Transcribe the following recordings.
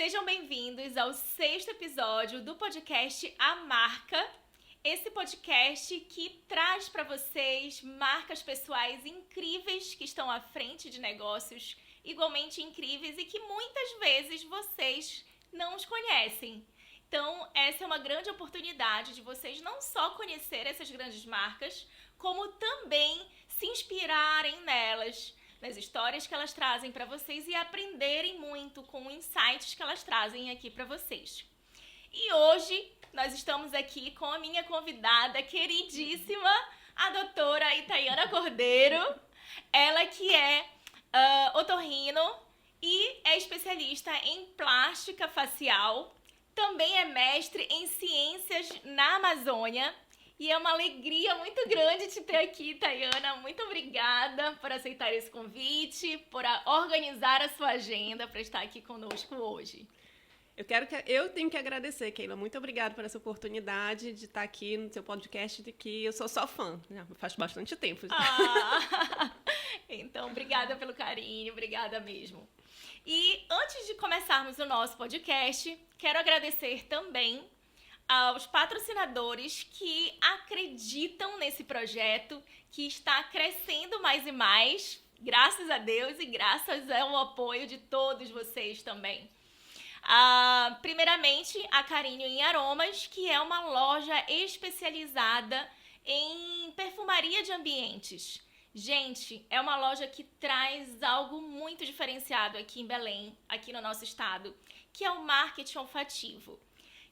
Sejam bem-vindos ao 6º episódio do podcast A Marca. Esse podcast que traz para vocês marcas pessoais incríveis que estão à frente de negócios igualmente incríveis e que muitas vezes vocês não os conhecem. Então, essa é uma grande oportunidade de vocês não só conhecer essas grandes marcas, como também se inspirarem nelas, nas histórias que elas trazem para vocês e aprenderem muito com insights que elas trazem aqui para vocês. E hoje nós estamos aqui com a minha convidada queridíssima, a doutora Itaiana Cordeiro. Ela que é otorrino e é especialista em plástica facial. Também é mestre em ciências na Amazônia. E é uma alegria muito grande te ter aqui, Itaiana. Muito obrigada por aceitar esse convite, por organizar a sua agenda para estar aqui conosco hoje. Eu tenho que agradecer, Keila. Muito obrigada por essa oportunidade de estar aqui no seu podcast, de que eu sou só fã. Já faz bastante tempo. Então, obrigada pelo carinho, obrigada mesmo. E antes de começarmos o nosso podcast, quero agradecer também aos patrocinadores que acreditam nesse projeto, que está crescendo mais e mais, graças a Deus e graças ao apoio de todos vocês também. Primeiramente, a Carinho em Aromas, que é uma loja especializada em perfumaria de ambientes. Gente, é uma loja que traz algo muito diferenciado aqui em Belém, aqui no nosso estado, que é o marketing olfativo.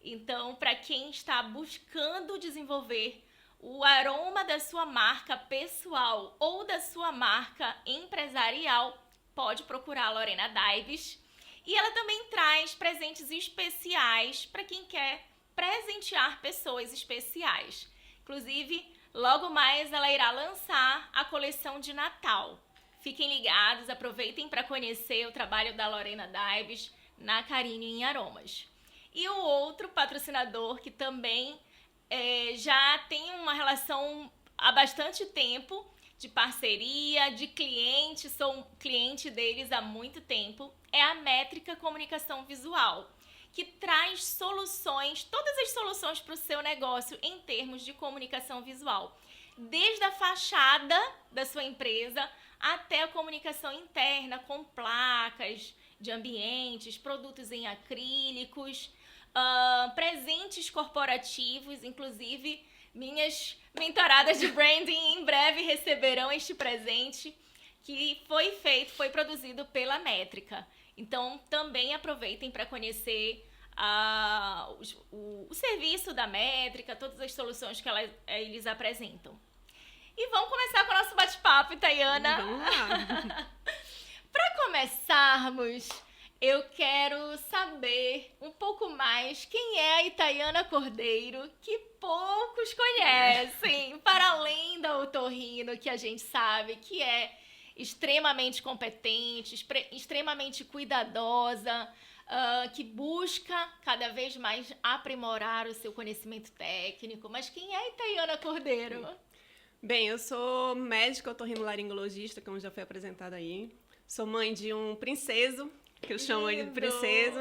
Então, para quem está buscando desenvolver o aroma da sua marca pessoal ou da sua marca empresarial, pode procurar a Lorena Daives. E ela também traz presentes especiais para quem quer presentear pessoas especiais. Inclusive, logo mais ela irá lançar a coleção de Natal. Fiquem ligados, aproveitem para conhecer o trabalho da Lorena Daives na Carinho em Aromas. E o outro patrocinador que também já tem uma relação há bastante tempo de parceria, de cliente, sou cliente deles há muito tempo, é a Métrica Comunicação Visual, que traz soluções, todas as soluções para o seu negócio em termos de comunicação visual. Desde a fachada da sua empresa até a comunicação interna com placas de ambientes, produtos em acrílicos, presentes corporativos, inclusive minhas mentoradas de branding em breve receberão este presente que foi produzido pela Métrica. Então também aproveitem para conhecer o serviço da Métrica, todas as soluções que eles apresentam. E vamos começar com o nosso bate-papo, Itaiana. Vamos lá. Para começarmos, eu quero saber um pouco mais quem é a Itaiana Cordeiro, que poucos conhecem, para além da otorrino, que a gente sabe que é extremamente competente, extremamente cuidadosa, que busca cada vez mais aprimorar o seu conhecimento técnico. Mas quem é a Itaiana Cordeiro? Bem, eu sou médica otorrinolaringologista, como já foi apresentado aí. Sou mãe de um princeso, que eu chamo ele de princeso,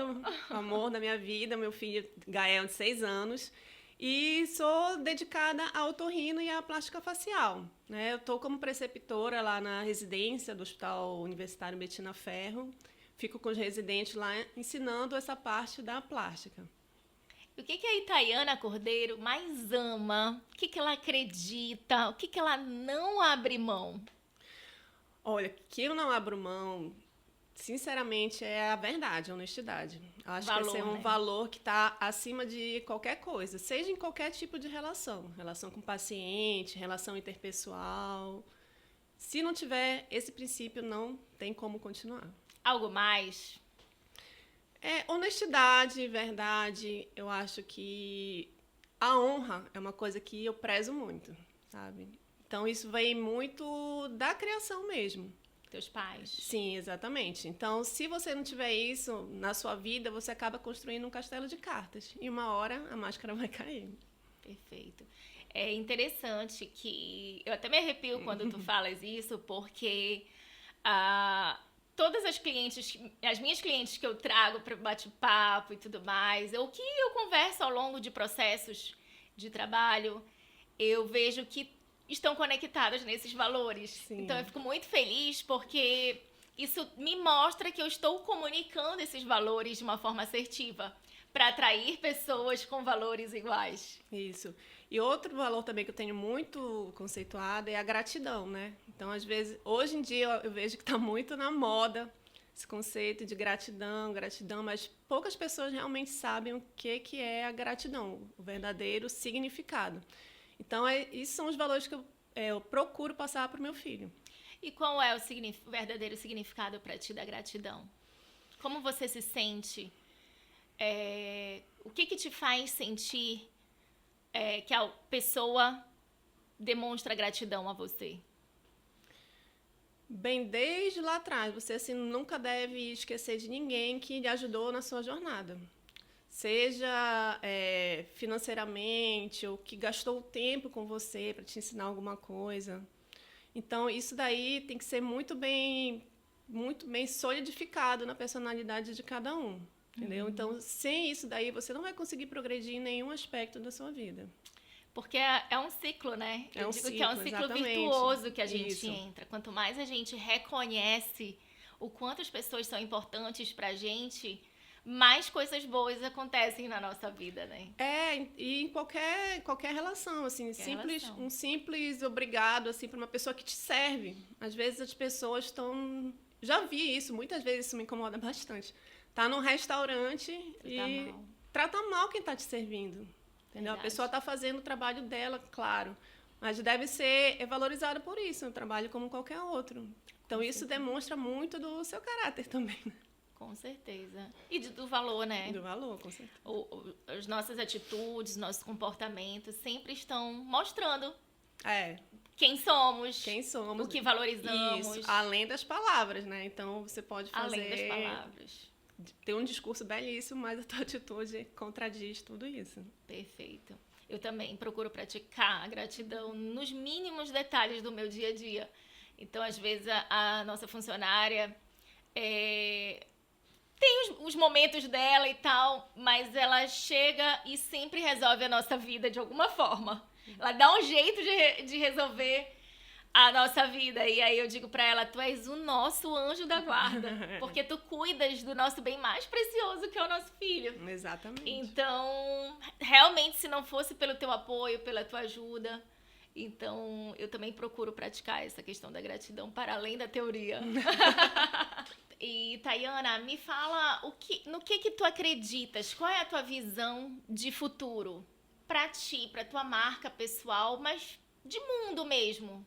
o amor da minha vida, meu filho Gael, de 6 anos. E sou dedicada ao otorrino e à plástica facial, né? Eu estou como preceptora lá na residência do Hospital Universitário Betina Ferro. Fico com os residentes lá ensinando essa parte da plástica. O que a Itaiana Cordeiro mais ama? O que ela acredita? O que ela não abre mão? Olha, que eu não abro mão, sinceramente, é a verdade, a honestidade. Eu acho que esse é um valor que está acima de qualquer coisa, seja em qualquer tipo de relação. Relação com o paciente, relação interpessoal. Se não tiver esse princípio, não tem como continuar. Algo mais? Honestidade, verdade. Eu acho que a honra é uma coisa que eu prezo muito, sabe? Então, isso vem muito da criação mesmo. Teus pais. Sim, exatamente. Então, se você não tiver isso na sua vida, você acaba construindo um castelo de cartas. E uma hora a máscara vai cair. Perfeito. É interessante que... Eu até me arrepio quando tu falas isso, porque todas as minhas clientes que eu trago para bate-papo e tudo mais, o que eu converso ao longo de processos de trabalho, eu vejo que estão conectadas nesses valores. Sim. Então eu fico muito feliz porque isso me mostra que eu estou comunicando esses valores de uma forma assertiva para atrair pessoas com valores iguais. Isso. E outro valor também que eu tenho muito conceituado é a gratidão, né? Então, às vezes, hoje em dia eu vejo que está muito na moda esse conceito de gratidão, mas poucas pessoas realmente sabem o que é a gratidão, o verdadeiro significado. Então, esses são os valores que eu procuro passar para o meu filho. E qual é o verdadeiro significado para ti da gratidão? Como você se sente? O que te faz sentir que a pessoa demonstra gratidão a você? Bem, desde lá atrás, você assim, nunca deve esquecer de ninguém que lhe ajudou na sua jornada. Seja financeiramente, ou que gastou tempo com você para te ensinar alguma coisa. Então, isso daí tem que ser muito bem solidificado na personalidade de cada um. Entendeu? Então, sem isso daí, você não vai conseguir progredir em nenhum aspecto da sua vida. Porque é um ciclo, né? Eu digo que é um ciclo exatamente. virtuoso que a gente Isso. entra. Quanto mais a gente reconhece o quanto as pessoas são importantes pra gente, mais coisas boas acontecem na nossa vida, né? E em qualquer relação, assim, Relação. um simples obrigado, assim, para uma pessoa que te serve. Às vezes as pessoas estão... Já vi isso, muitas vezes isso me incomoda bastante. Tá num restaurante e trata mal quem tá te servindo. Entendeu? Verdade. A pessoa está fazendo o trabalho dela, claro, mas deve ser valorizada por isso, um trabalho como qualquer outro. Então, isso demonstra muito do seu caráter também. Com certeza. E do valor, né? Do valor, com certeza. As nossas atitudes, nossos comportamentos sempre estão mostrando quem somos, o que valorizamos. Isso, além das palavras, né? Então, você pode fazer... Além das palavras. Tem um discurso belíssimo, mas a tua atitude contradiz tudo isso. Perfeito. Eu também procuro praticar a gratidão nos mínimos detalhes do meu dia a dia. Então, às vezes, a nossa funcionária tem os momentos dela e tal, mas ela chega e sempre resolve a nossa vida de alguma forma. Ela dá um jeito de resolver a nossa vida. E aí eu digo pra ela, tu és o nosso anjo da guarda, porque tu cuidas do nosso bem mais precioso, que é o nosso filho. Exatamente. Então, realmente, se não fosse pelo teu apoio, pela tua ajuda, então eu também procuro praticar essa questão da gratidão para além da teoria. E, Tayana, me fala no que tu acreditas? Qual é a tua visão de futuro pra ti, pra tua marca pessoal, mas de mundo mesmo?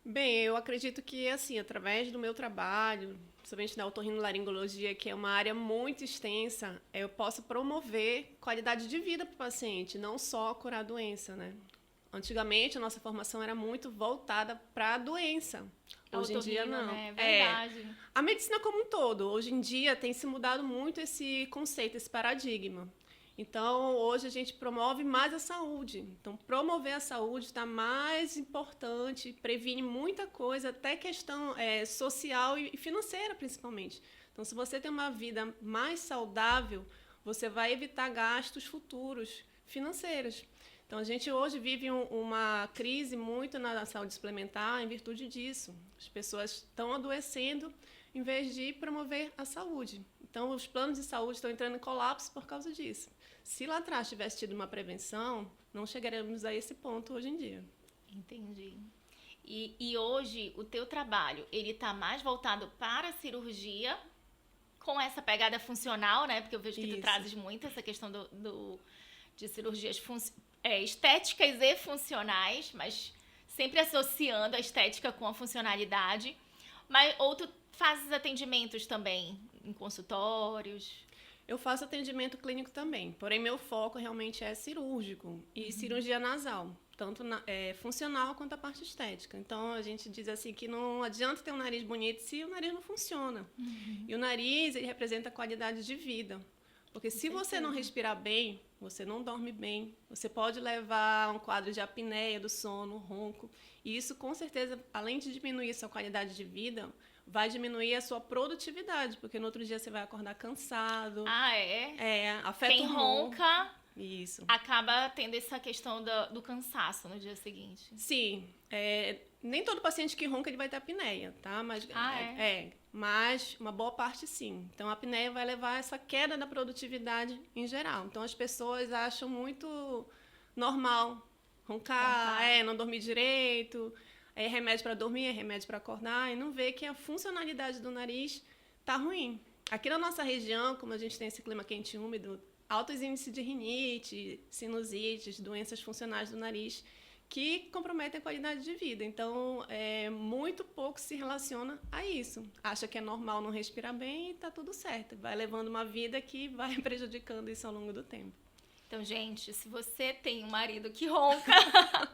Bem, eu acredito que, assim, através do meu trabalho, principalmente na otorrinolaringologia, que é uma área muito extensa, eu posso promover qualidade de vida para o paciente, não só curar a doença, né? Antigamente, a nossa formação era muito voltada para a doença. Hoje em dia, não. Né? Verdade. A medicina como um todo, hoje em dia, tem se mudado muito esse conceito, esse paradigma. Então, hoje a gente promove mais a saúde. Então, promover a saúde está mais importante, previne muita coisa, até questão social e financeira, principalmente. Então, se você tem uma vida mais saudável, você vai evitar gastos futuros financeiros. Então, a gente hoje vive uma crise muito na saúde suplementar em virtude disso. As pessoas estão adoecendo em vez de promover a saúde. Então, os planos de saúde estão entrando em colapso por causa disso. Se lá atrás tivesse tido uma prevenção, não chegaremos a esse ponto hoje em dia. Entendi. E hoje, o teu trabalho, ele está mais voltado para a cirurgia, com essa pegada funcional, né? Porque eu vejo que tu trazes muito essa questão de cirurgias estéticas e funcionais, mas sempre associando a estética com a funcionalidade. Ou tu fazes atendimentos também em consultórios? Eu faço atendimento clínico também, porém meu foco realmente é cirúrgico e cirurgia nasal, tanto funcional quanto a parte estética. Então, a gente diz assim que não adianta ter um nariz bonito se o nariz não funciona. E o nariz, ele representa a qualidade de vida. Porque se você não respirar bem, você não dorme bem, você pode levar a um quadro de apneia do sono, ronco. E isso, com certeza, além de diminuir sua qualidade de vida, vai diminuir a sua produtividade, porque no outro dia você vai acordar cansado. Ah, é? Afeta Quem o humor. ronca Isso. acaba tendo essa questão do cansaço no dia seguinte. Sim. Nem todo paciente que ronca ele vai ter apneia, tá? Mas, mas uma boa parte sim. Então, a apneia vai levar a essa queda da produtividade em geral. Então, as pessoas acham muito normal roncar, não dormir direito, remédio para dormir, remédio para acordar, e não vê que a funcionalidade do nariz tá ruim. Aqui na nossa região, como a gente tem esse clima quente e úmido, altos índices de rinite, sinusites, doenças funcionais do nariz, que comprometem a qualidade de vida. Então, muito pouco se relaciona a isso. Acha que é normal não respirar bem e está tudo certo. Vai levando uma vida que vai prejudicando isso ao longo do tempo. Então, gente, se você tem um marido que ronca,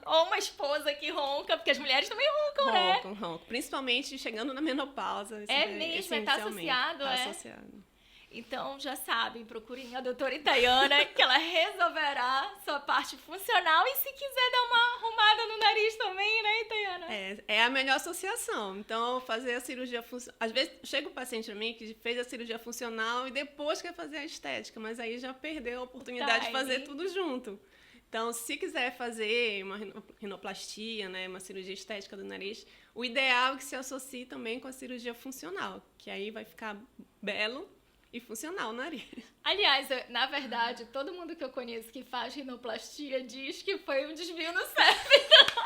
ou uma esposa que ronca, porque as mulheres também roncam, né? Roncam. Principalmente chegando na menopausa. Mesmo? Tá associado, Tá associado. Então, já sabem, procurem a doutora Itaiana, que ela resolverá sua parte funcional. E se quiser dar uma arrumada no nariz também, né, Itaiana? É a melhor associação. Então, fazer a cirurgia funcional... Às vezes, chega o paciente pra mim que fez a cirurgia funcional e depois quer fazer a estética, mas aí já perdeu a oportunidade de fazer tudo junto. Então, se quiser fazer uma rinoplastia, né, uma cirurgia estética do nariz, o ideal é que se associe também com a cirurgia funcional, que aí vai ficar belo e funcional o nariz. Aliás, na verdade, todo mundo que eu conheço que faz rinoplastia diz que foi um desvio no cérebro.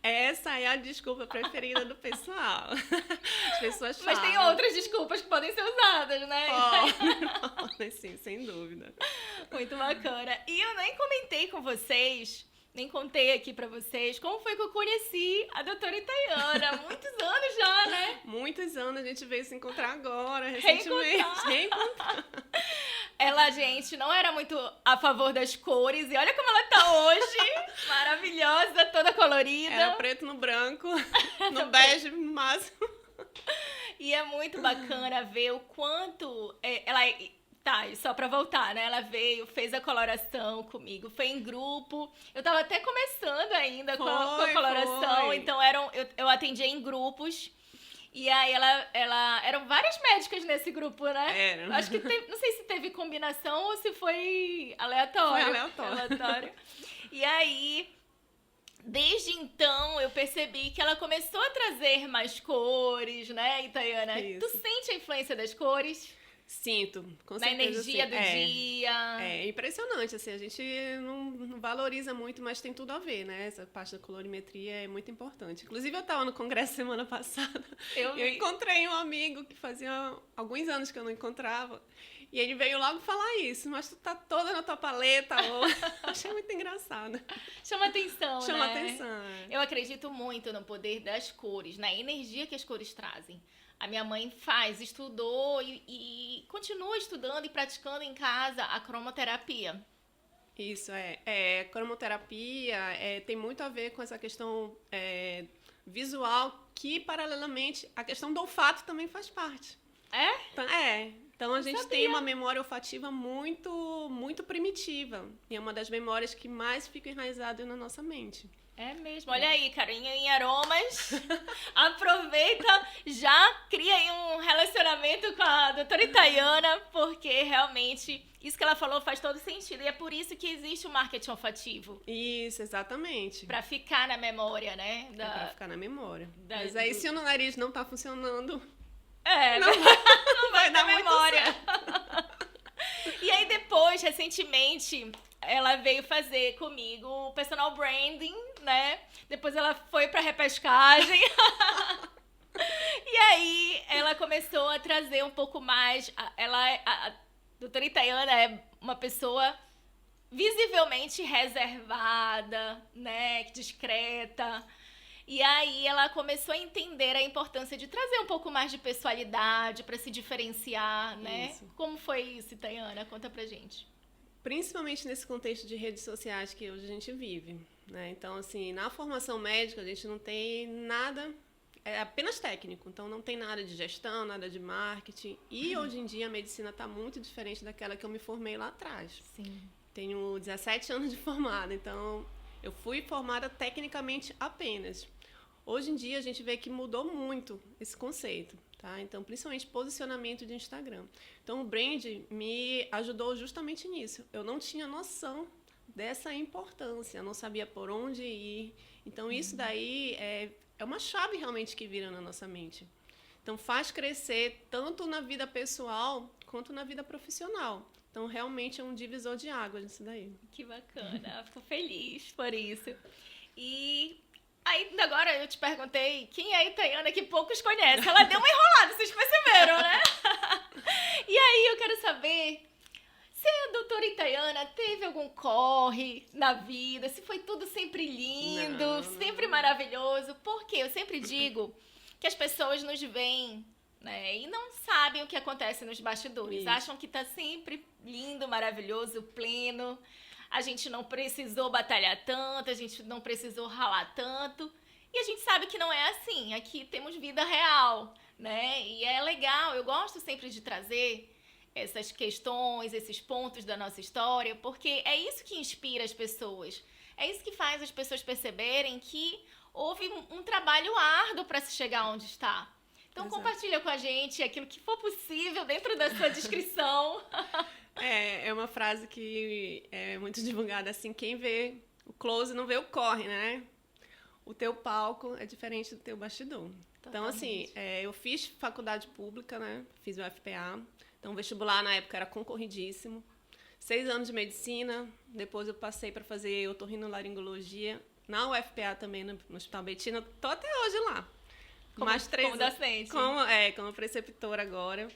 Essa é a desculpa preferida do pessoal. As pessoas falam. Mas tem outras desculpas que podem ser usadas, né? Podem, sim, sem dúvida. Muito bacana. E eu nem comentei com vocês, nem contei aqui pra vocês, como foi que eu conheci a doutora Itaiana. Muitos anos já, né? Muitos anos, a gente veio se encontrar agora, recentemente. Reencontrar. Ela, gente, não era muito a favor das cores. E olha como ela tá hoje. Maravilhosa, toda colorida. Era preto no branco, no bege no máximo. E é muito bacana ver o quanto ela... Tá, e só pra voltar, né? Ela veio, fez a coloração comigo, foi em grupo. Eu tava até começando ainda com a coloração, então eu atendia em grupos. E aí eram várias médicas nesse grupo, né? Era. Acho que não sei se teve combinação ou se foi aleatório. Foi aleatório. E aí, desde então, eu percebi que ela começou a trazer mais cores, né, Itaiana? Isso. Tu sente a influência das cores? Sinto, com Na certeza. energia do dia. É impressionante, assim, a gente não valoriza muito, mas tem tudo a ver, né? Essa parte da colorimetria é muito importante. Inclusive, eu estava no congresso semana passada, eu encontrei um amigo que fazia alguns anos que eu não encontrava, e ele veio logo falar isso, mas tu tá toda na tua paleta, achei muito engraçado. Chama atenção, Chama né? atenção. Eu acredito muito no poder das cores, na energia que as cores trazem. A minha mãe estudou e continua estudando e praticando em casa a cromoterapia. Isso, cromoterapia tem muito a ver com essa questão visual, que paralelamente a questão do olfato também faz parte. Então a gente tem uma memória olfativa muito, muito primitiva. E é uma das memórias que mais fica enraizada na nossa mente. É mesmo. Olha aí, carinho em aromas. Aproveita, já cria aí um relacionamento com a doutora Itaiana, porque realmente isso que ela falou faz todo sentido. E é por isso que existe o marketing olfativo. Isso, exatamente. Pra ficar na memória, né? Pra ficar na memória. Mas aí, se o nariz não tá funcionando... não vai dar memória. Muito E aí depois, recentemente, ela veio fazer comigo o personal branding, né? Depois ela foi pra repescagem. E aí ela começou a trazer um pouco mais... A doutora Itaiana é uma pessoa visivelmente reservada, né? Discreta. E aí ela começou a entender a importância de trazer um pouco mais de pessoalidade para se diferenciar, né? Isso. Como foi isso, Itaiana? Conta pra gente. Principalmente nesse contexto de redes sociais que hoje a gente vive, né? Então, assim, na formação médica a gente não tem nada, é apenas técnico. Então, não tem nada de gestão, nada de marketing. E hoje em dia a medicina está muito diferente daquela que eu me formei lá atrás. Sim. Tenho 17 anos de formada, então eu fui formada tecnicamente apenas. Hoje em dia, a gente vê que mudou muito esse conceito, tá? Então, principalmente posicionamento de Instagram. Então, o brand me ajudou justamente nisso. Eu não tinha noção dessa importância, eu não sabia por onde ir. Então, isso daí é uma chave realmente que vira na nossa mente. Então, faz crescer tanto na vida pessoal quanto na vida profissional. Então, realmente é um divisor de águas isso daí. Que bacana, fico feliz por isso. E aí, agora eu te perguntei quem é a Itaiana que poucos conhecem. Ela deu uma enrolada, vocês perceberam, né? E aí eu quero saber se a doutora Itaiana teve algum corre na vida, se foi tudo sempre lindo, sempre maravilhoso. Porque eu sempre digo que as pessoas nos veem, né, e não sabem o que acontece nos bastidores. Isso. Acham que tá sempre lindo, maravilhoso, pleno. A gente não precisou batalhar tanto, a gente não precisou ralar tanto. E a gente sabe que não é assim. Aqui temos vida real, né? E é legal, eu gosto sempre de trazer essas questões, esses pontos da nossa história, porque é isso que inspira as pessoas. É isso que faz as pessoas perceberem que houve um trabalho árduo para se chegar onde está. Então, Exato. compartilha com a gente aquilo que for possível dentro da sua descrição. É uma frase que é muito divulgada assim, quem vê o close não vê o corre, né? O teu palco é diferente do teu bastidor. Então, assim, eu fiz faculdade pública, né? Fiz o FPA. Então, o vestibular na época era concorridíssimo. 6 anos de medicina. Depois eu passei para fazer otorrinolaringologia na UFPA também, no Hospital Betina. Tô até hoje lá. Como docente. Como preceptora agora.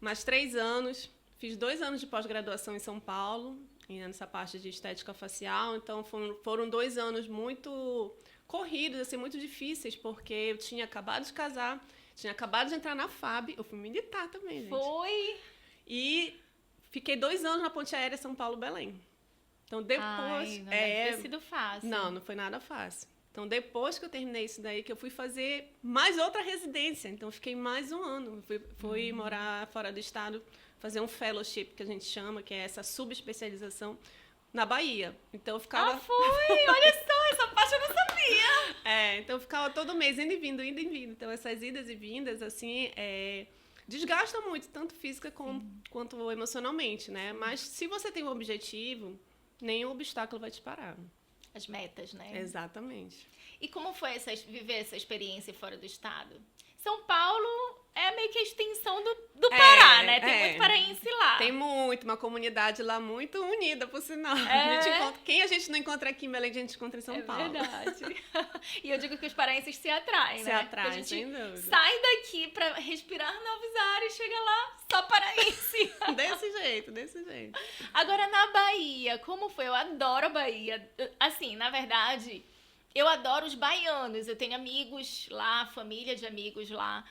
Mais 3 anos. Fiz 2 anos de pós-graduação em São Paulo, nessa parte de estética facial. Então, foram 2 anos muito corridos, assim, muito difíceis, porque eu tinha acabado de casar, tinha acabado de entrar na FAB. Eu fui militar também, gente. Foi? E fiquei 2 anos na Ponte Aérea São Paulo-Belém. Então, depois... Não deve ter sido fácil. Não foi nada fácil. Então, depois que eu terminei isso daí, que eu fui fazer mais outra residência. Então, eu fiquei mais 1 ano. Fui morar fora do estado, fazer um fellowship, que a gente chama, que é essa subespecialização, na Bahia. Então, eu ficava... Ah, foi? Olha só, essa parte eu não sabia. Então eu ficava todo mês indo e vindo, indo e vindo. Então, essas idas e vindas, assim, desgasta muito, tanto física quanto emocionalmente, né? Mas se você tem um objetivo, nenhum obstáculo vai te parar. As metas, né? Exatamente. E como foi viver essa experiência fora do estado? São Paulo é meio que a extensão do Pará, né? Tem muito paraense lá. Tem uma comunidade lá muito unida, por sinal. Quem a gente não encontra aqui em Belém, a gente encontra em São Paulo. É verdade. E eu digo que os paraenses se atraem, né? Se atraem, a gente sem dúvida. sai daqui pra respirar novos ares, chega lá, só paraense. Desse jeito. Agora, na Bahia, como foi? Eu adoro a Bahia. Assim, na verdade, eu adoro os baianos. Eu tenho amigos lá, família de amigos lá.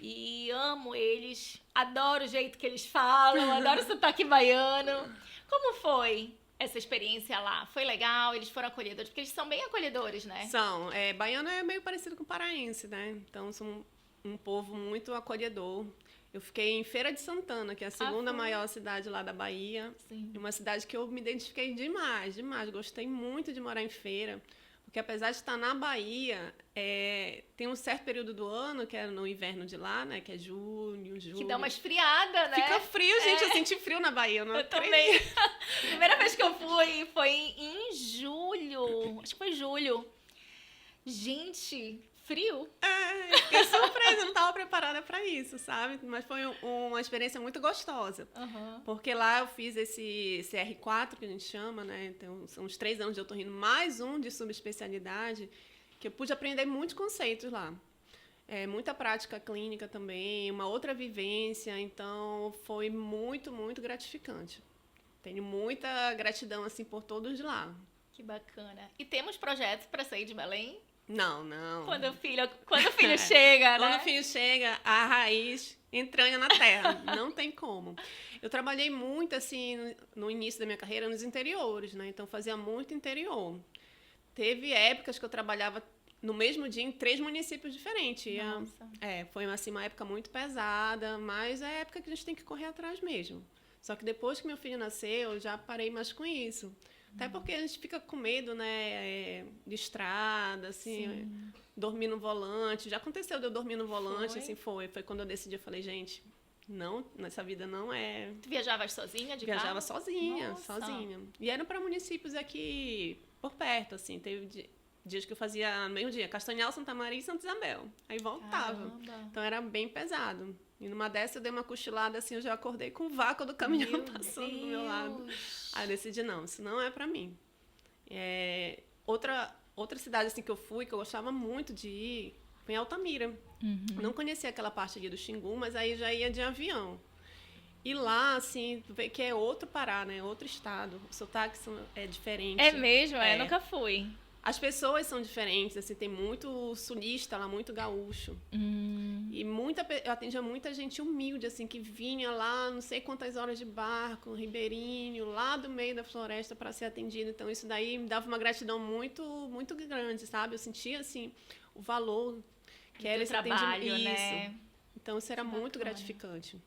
E amo eles, adoro o jeito que eles falam, adoro o sotaque baiano. Como foi essa experiência lá? Foi legal? Eles foram acolhedores? Porque eles são bem acolhedores, né? São. Baiano é meio parecido com paraense, né? Então, são um povo muito acolhedor. Eu fiquei em Feira de Santana, que é a segunda maior cidade lá da Bahia. Sim. Uma cidade que eu me identifiquei demais. Gostei muito de morar em Feira. Porque apesar de estar na Bahia, tem um certo período do ano, que é no inverno de lá, né? Que é junho, julho. Que dá uma esfriada, né? Fica frio, gente. Eu senti frio na Bahia. Eu também. Primeira vez que eu fui foi em julho. Acho que foi julho. Gente, frio. Fiquei surpresa. Eu não estava preparada para isso, sabe? Mas foi uma experiência muito gostosa. Uhum. Porque lá eu fiz esse CR4, que a gente chama, né? Então, são uns 3 anos de otorrino, mais um de subespecialidade, que eu pude aprender muitos conceitos lá. Muita prática clínica também, uma outra vivência. Então, foi muito, muito gratificante. Tenho muita gratidão, assim, por todos de lá. Que bacana. E temos projetos para sair de Belém? Não. Quando o filho chega, né? Quando o filho chega, a raiz entranha na terra. Não tem como. Eu trabalhei muito, assim, no início da minha carreira, nos interiores, né? Então, fazia muito interior. Teve épocas que eu trabalhava no mesmo dia em 3 municípios diferentes. Nossa. Foi, assim, uma época muito pesada, mas é a época que a gente tem que correr atrás mesmo. Só que depois que meu filho nasceu, eu já parei mais com isso. Até porque a gente fica com medo, né, de estrada, assim, dormir no volante. Já aconteceu de eu dormir no volante, assim, foi quando eu decidi, eu falei, gente, não, nessa vida não é... Tu viajavas sozinha de Viajava carro? sozinha, Nossa. sozinha. E eram para municípios aqui por perto, assim, teve dias que eu fazia no mesmo dia, Castanhal, Santa Maria e Santa Isabel. Aí voltava. Caramba. Então era bem pesado. E numa dessa eu dei uma cochilada, assim, eu já acordei com o vácuo do caminhão Meu passando do meu lado. Deus. Aí eu decidi, não, isso não é pra mim. Outra cidade, assim, que eu fui, que eu gostava muito de ir, foi em Altamira. Não conhecia aquela parte ali do Xingu, mas aí já ia de avião. E lá, assim, tu vê que é outro Pará, né? Outro estado. O sotaque é diferente. É mesmo? Eu nunca fui. As pessoas são diferentes, assim, tem muito sulista lá, muito gaúcho. E eu atendia muita gente humilde, assim, que vinha lá, não sei quantas horas de barco, ribeirinho, lá do meio da floresta para ser atendido. Então, isso daí me dava uma gratidão muito, muito grande, sabe? Eu sentia, assim, o valor que era esse trabalho, atendimento. né? Isso. Então, isso era muito bacana. gratificante.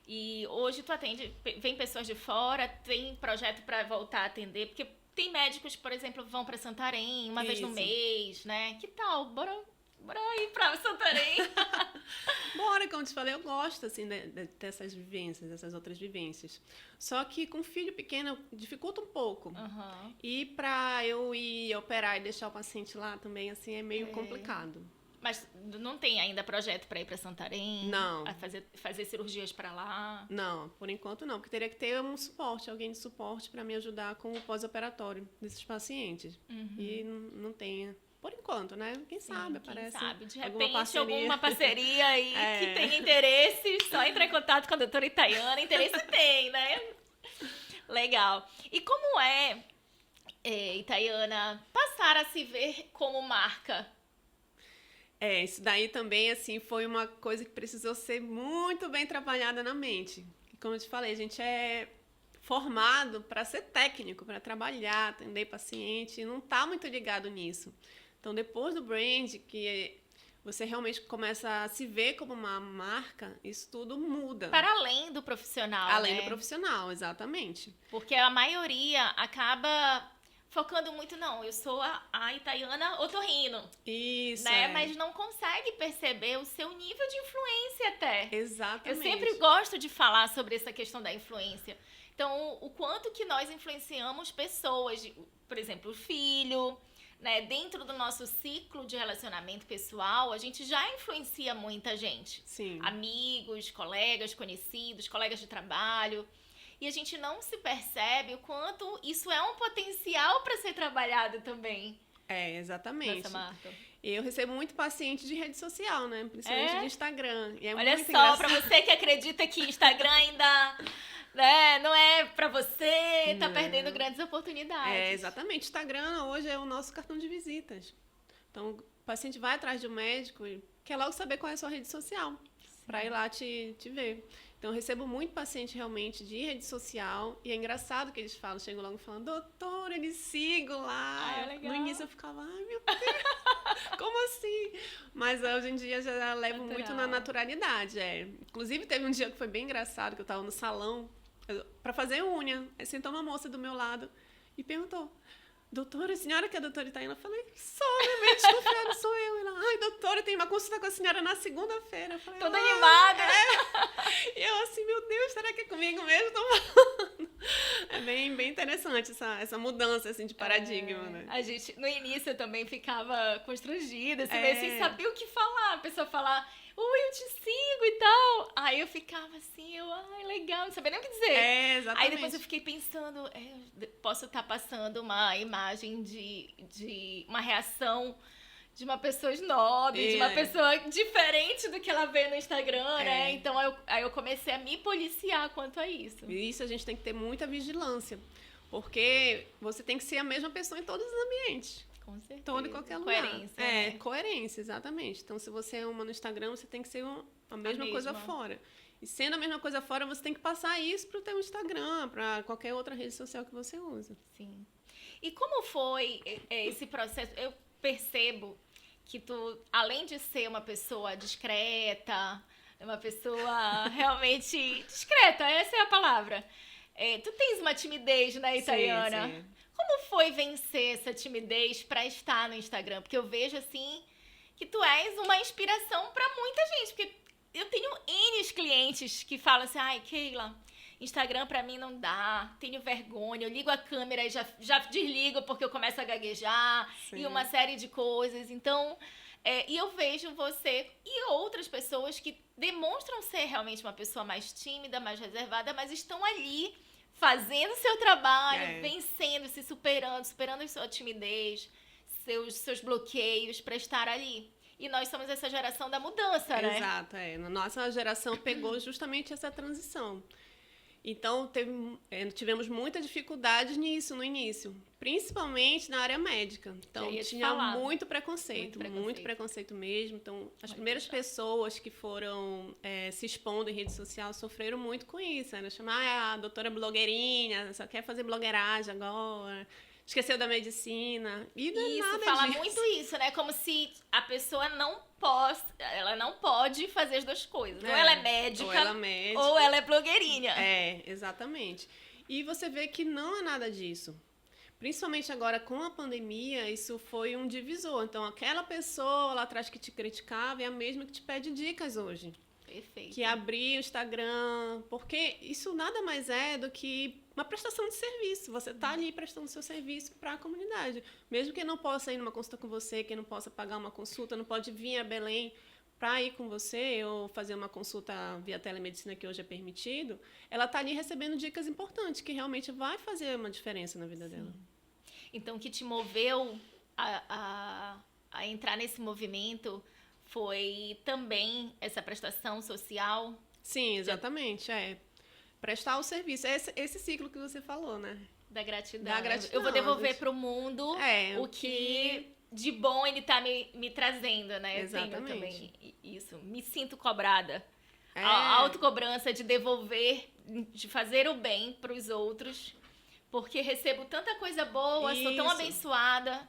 E hoje tu atende, vem pessoas de fora, tem projeto para voltar a atender, porque tem médicos, por exemplo, vão para Santarém uma vez no mês, né? Que tal? Bora ir para Santarém. Bora, como eu te falei, eu gosto, assim, dessas vivências, dessas outras vivências. Só que com filho pequeno dificulta um pouco. E para eu ir operar e deixar o paciente lá também, assim, é meio complicado. Mas não tem ainda projeto para ir para Santarém? Não. A fazer cirurgias para lá? Não, por enquanto não, porque teria que ter um suporte, alguém de suporte para me ajudar com o pós-operatório desses pacientes. E não tem, por enquanto, né? Quem sabe, aparece. Quem sabe, de alguma repente, alguma parceria aí que tenha interesse, só entrar em contato com a doutora Itaiana, interesse tem, né? Legal. E como Itaiana, passar a se ver como marca? Isso daí também, assim, foi uma coisa que precisou ser muito bem trabalhada na mente. Como eu te falei, a gente é formado para ser técnico, para trabalhar, atender paciente, e não está muito ligado nisso. Então, depois do brand, que você realmente começa a se ver como uma marca, isso tudo muda. Para além do profissional, Além né? do profissional, exatamente. Porque a maioria acaba focando muito, não, eu sou a Itaiana Otorrino. Isso, né? Mas não consegue perceber o seu nível de influência até. Exatamente. Eu sempre gosto de falar sobre essa questão da influência. Então, o quanto que nós influenciamos pessoas, por exemplo, o filho, né? Dentro do nosso ciclo de relacionamento pessoal, a gente já influencia muita gente. Sim. Amigos, colegas, conhecidos, colegas de trabalho. E a gente não se percebe o quanto isso é um potencial para ser trabalhado também. Exatamente. Nessa marca. Eu recebo muito paciente de rede social, né? Principalmente de Instagram. E Olha muito só, pra você que acredita que Instagram ainda não é pra você, tá perdendo grandes oportunidades. Exatamente. Instagram hoje é o nosso cartão de visitas. Então, o paciente vai atrás de um médico e quer logo saber qual é a sua rede social, para ir lá te ver. Então, eu recebo muito paciente realmente de rede social e é engraçado que eles falam, chegam logo falando, doutora, eles sigo lá. Legal. No início eu ficava, ai meu Deus, como assim? Mas hoje em dia já levo muito na naturalidade. Inclusive, teve um dia que foi bem engraçado, que eu estava no salão para fazer unha. Aí sentou uma moça do meu lado e perguntou, doutora, a senhora que é a doutora Itaiana? Eu falei, sou, né? Desconfiada, sou eu. Ela, ai, doutora, tem uma consulta com a senhora na segunda-feira. Eu falei, toda animada. E eu assim, meu Deus, será que é comigo mesmo? Tô falando. É bem interessante essa mudança, assim, de paradigma, né? A gente, no início, eu também ficava constrangida, assim, meio sem saber o que falar. A pessoa falar, oi, eu te sigo e tal. Aí eu ficava assim, ai, legal, não sabia nem o que dizer. Exatamente. Aí depois eu fiquei pensando, posso estar passando uma imagem de uma reação de uma pessoa snob, de uma pessoa diferente do que ela vê no Instagram, né? Então aí eu comecei a me policiar quanto a isso. E isso a gente tem que ter muita vigilância, porque você tem que ser a mesma pessoa em todos os ambientes. Com certeza. Todo e qualquer lugar. Coerência. Né? Coerência, exatamente. Então, se você é uma no Instagram, você tem que ser a mesma coisa fora. E sendo a mesma coisa fora, você tem que passar isso para o teu Instagram, para qualquer outra rede social que você usa. Sim. E como foi esse processo? Eu percebo que tu, além de ser uma pessoa discreta, uma pessoa realmente discreta, essa é a palavra. Tu tens uma timidez, né, Itaiana? Sim. Como foi vencer essa timidez pra estar no Instagram? Porque eu vejo, assim, que tu és uma inspiração pra muita gente. Porque eu tenho N clientes que falam assim, ai, Keila, Instagram pra mim não dá, tenho vergonha, eu ligo a câmera e já desligo porque eu começo a gaguejar. Sim. E uma série de coisas. Então, e eu vejo você e outras pessoas que demonstram ser realmente uma pessoa mais tímida, mais reservada, mas estão ali fazendo seu trabalho, vencendo, se superando a sua timidez, seus bloqueios para estar ali. E nós somos essa geração da mudança, né? Exato, Na nossa geração pegou justamente essa transição. Então, tivemos muita dificuldade nisso no início, principalmente na área médica. Então, tinha muito preconceito mesmo. Então, as primeiras pessoas que foram se expondo em rede social sofreram muito com isso. Era chamar a doutora blogueirinha, só quer fazer blogueiragem agora. Esqueceu da medicina. E isso, fala muito isso, né? Como se a pessoa ela não pode fazer as duas coisas. Ou ela é médica, ou ela é blogueirinha. Exatamente. E você vê que não é nada disso. Principalmente agora com a pandemia, isso foi um divisor. Então, aquela pessoa lá atrás que te criticava é a mesma que te pede dicas hoje. Perfeito. Que abrir o Instagram, porque isso nada mais é do que uma prestação de serviço. Você está ali prestando seu serviço para a comunidade. Mesmo que não possa ir numa consulta com você, que não possa pagar uma consulta, não pode vir a Belém para ir com você ou fazer uma consulta via telemedicina, que hoje é permitido, ela está ali recebendo dicas importantes, que realmente vai fazer uma diferença na vida dela. Então, o que te moveu a entrar nesse movimento foi também essa prestação social? Sim, exatamente, prestar o serviço. Esse ciclo que você falou, né? Da gratidão. Da gratidão. Eu vou devolver para o mundo o que de bom ele tá me trazendo, né? Exatamente. Eu tenho também isso. Me sinto cobrada. A autocobrança de devolver, de fazer o bem para os outros, porque recebo tanta coisa boa, sou tão abençoada.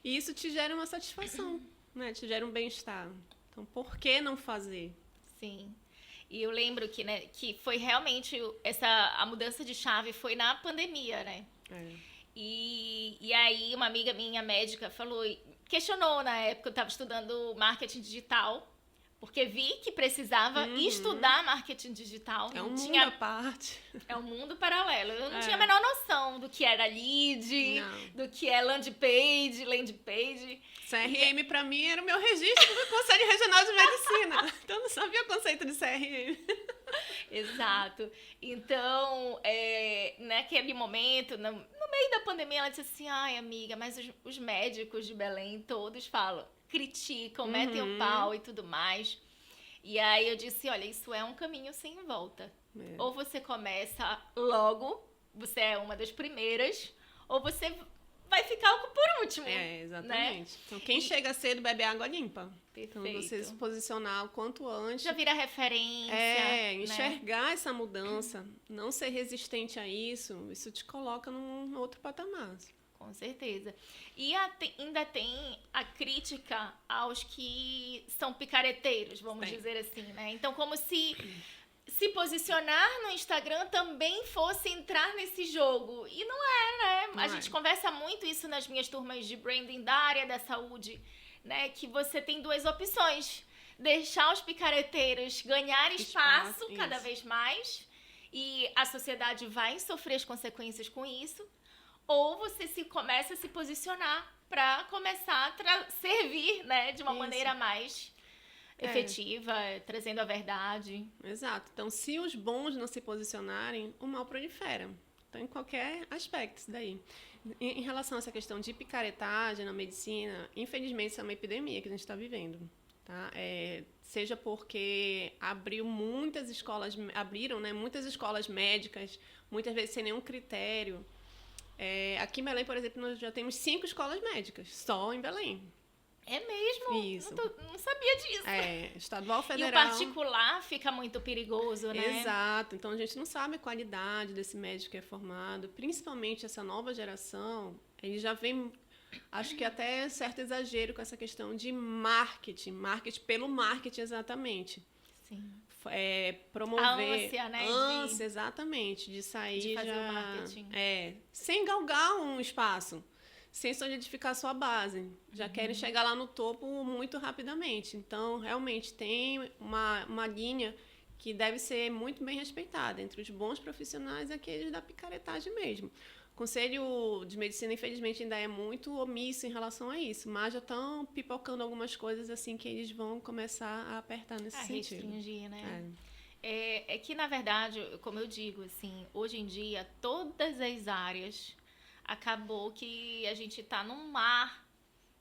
E isso te gera uma satisfação, né? Te gera um bem-estar. Então, por que não fazer? Sim. E eu lembro que foi realmente a mudança de chave foi na pandemia, né? E aí uma amiga minha médica questionou na época, eu estava estudando marketing digital, porque vi que precisava estudar marketing digital. É um mundo à parte. É um mundo paralelo. Eu não tinha a menor noção do que era lead, do que é landing page. CRM, pra mim, era o meu registro do Conselho Regional de Medicina. Então, eu não sabia o conceito de CRM. Exato. Então, naquele momento, no meio da pandemia, ela disse assim, ai, amiga, mas os médicos de Belém todos criticam, metem o pau e tudo mais. E aí eu disse, olha, isso é um caminho sem volta. Ou você começa logo, você é uma das primeiras, ou você vai ficar por último. Exatamente. Né? Então, quem chega cedo bebe água limpa. Perfeito. Então, você se posicionar o quanto antes. Já vira referência. Enxergar essa mudança, não ser resistente a isso te coloca num outro patamar. Com certeza. E ainda tem a crítica aos que são picareteiros, vamos dizer assim, né? Então, como se posicionar no Instagram também fosse entrar nesse jogo. E não é, né? A gente conversa muito isso nas minhas turmas de branding da área da saúde, né? Que você tem duas opções. Deixar os picareteiros ganhar espaço cada vez mais, e a sociedade vai sofrer as consequências com isso. Ou você começa a se posicionar para começar a servir, né, de uma maneira mais efetiva, trazendo a verdade. Exato. Então, se os bons não se posicionarem, o mal prolifera. Então, em qualquer aspecto, isso daí. Em relação a essa questão de picaretagem na medicina, infelizmente, isso é uma epidemia que a gente está vivendo. Tá? Seja porque abriram muitas escolas médicas, muitas vezes sem nenhum critério. Aqui em Belém, por exemplo, nós já temos 5 escolas médicas, só em Belém. É mesmo? Isso. Não sabia disso. Estadual, federal. E o particular fica muito perigoso, né? Exato. Então, a gente não sabe a qualidade desse médico que é formado. Principalmente essa nova geração, ele já vem, acho que até certo exagero com essa questão de marketing. Marketing pelo marketing, exatamente. Sim. promover... A ânsia, né? Ânsia, exatamente, de sair de fazer já... o marketing. Sem galgar um espaço, sem solidificar sua base. Já querem chegar lá no topo muito rapidamente. Então, realmente, tem uma linha que deve ser muito bem respeitada entre os bons profissionais e aqueles da picaretagem mesmo. O Conselho de Medicina, infelizmente, ainda é muito omisso em relação a isso, mas já estão pipocando algumas coisas assim que eles vão começar a apertar nesse sentido. Restringir, né? É que, na verdade, como eu digo, assim, hoje em dia, todas as áreas, acabou que a gente tá num mar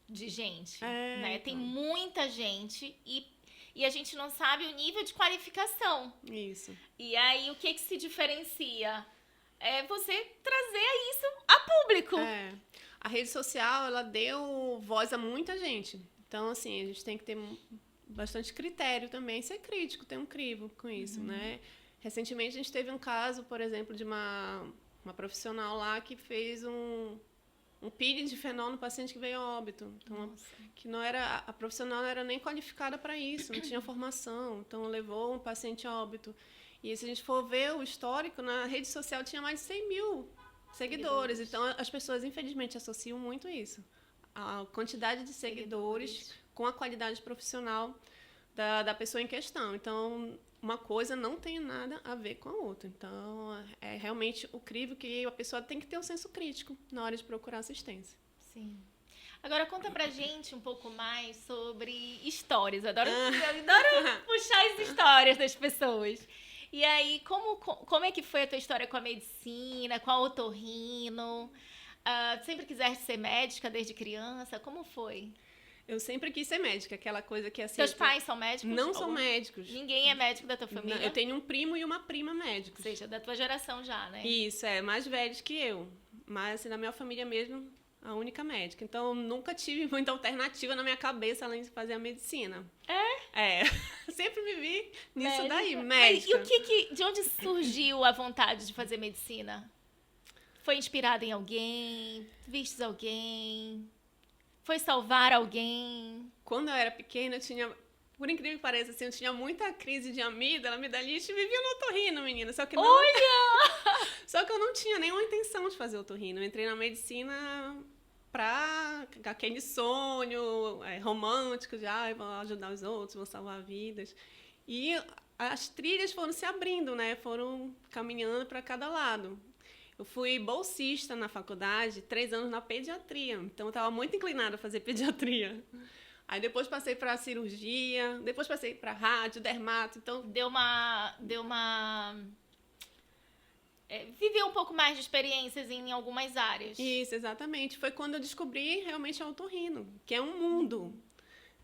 de gente, né? Então. Tem muita gente e a gente não sabe o nível de qualificação. Isso. E aí, o que se diferencia? É você trazer isso a público. A rede social, ela deu voz a muita gente. Então, assim, a gente tem que ter bastante critério também, ser crítico, ter um crivo com isso, né? Recentemente, a gente teve um caso, por exemplo, de uma profissional lá que fez um peeling de fenol no paciente que veio a óbito. Então, que não era, a profissional não era nem qualificada para isso, não tinha formação. Então, levou um paciente a óbito. E se a gente for ver o histórico, na rede social tinha mais de 100 mil seguidores. Então, as pessoas, infelizmente, associam muito isso. A quantidade de seguidores com a qualidade profissional da pessoa em questão. Então, uma coisa não tem nada a ver com a outra. Então, é realmente o crivo que a pessoa tem que ter um senso crítico na hora de procurar assistência. Sim. Agora, conta pra gente um pouco mais sobre histórias. Eu adoro puxar as histórias das pessoas. E aí, como é que foi a tua história com a medicina, com a otorrino? Sempre quiseste ser médica desde criança? Como foi? Eu sempre quis ser médica, aquela coisa que assim... Seus pais são médicos? Não são médicos. Ninguém é médico da tua família? Não, eu tenho um primo e uma prima médicos. Ou seja, da tua geração já, né? Isso, mais velhos que eu. Mas assim, na minha família mesmo, a única médica. Então, eu nunca tive muita alternativa na minha cabeça, além de fazer a medicina. Sempre me vi nisso daí, médica. E de onde surgiu a vontade de fazer medicina? Foi inspirada em alguém? Vistes alguém? Foi salvar alguém? Quando eu era pequena, eu tinha... Por incrível que pareça, assim, eu tinha muita crise de amidalite e vivia no otorrino, menina. Só que não... Olha! Só que eu não tinha nenhuma intenção de fazer otorrino. Eu entrei na medicina pra aquele sonho romântico de vou ajudar os outros, vou salvar vidas. E as trilhas foram se abrindo, né? Foram caminhando para cada lado. Eu fui bolsista na faculdade, 3 anos na pediatria. Então, eu estava muito inclinada a fazer pediatria. Aí, depois passei para cirurgia, depois passei para rádio, dermato. Então, viveu um pouco mais de experiências em algumas áreas. Isso, exatamente. Foi quando eu descobri realmente a otorrino, que é um mundo.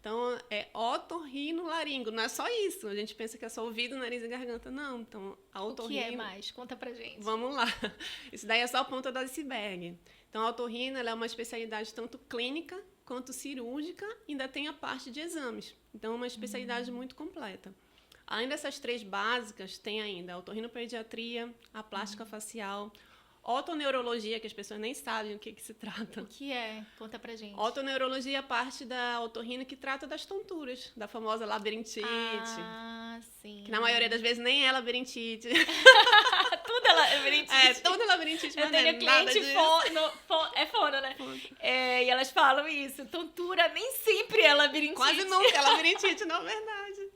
Então, é otorrinolaringo, não é só isso. A gente pensa que é só ouvido, nariz e garganta. Não, então, a otorrino... O que é mais? Conta pra gente. Vamos lá. Isso daí é só a ponta do iceberg. Então, a otorrino ela é uma especialidade tanto clínica quanto cirúrgica, e ainda tem a parte de exames. Então, é uma especialidade muito completa. Além dessas 3 básicas, tem ainda a otorrinopediatria, a plástica facial, otoneurologia, que as pessoas nem sabem o que se trata. O que é? Conta pra gente. Otoneurologia é a parte da otorrino que trata das tonturas, da famosa labirintite. Ah, sim. Que na maioria das vezes nem é labirintite. Tudo é labirintite. Tudo é labirintite, mas eu tenho cliente é fono, né? Fono. E elas falam isso. Tontura nem sempre é labirintite. Quase nunca é labirintite, não é verdade.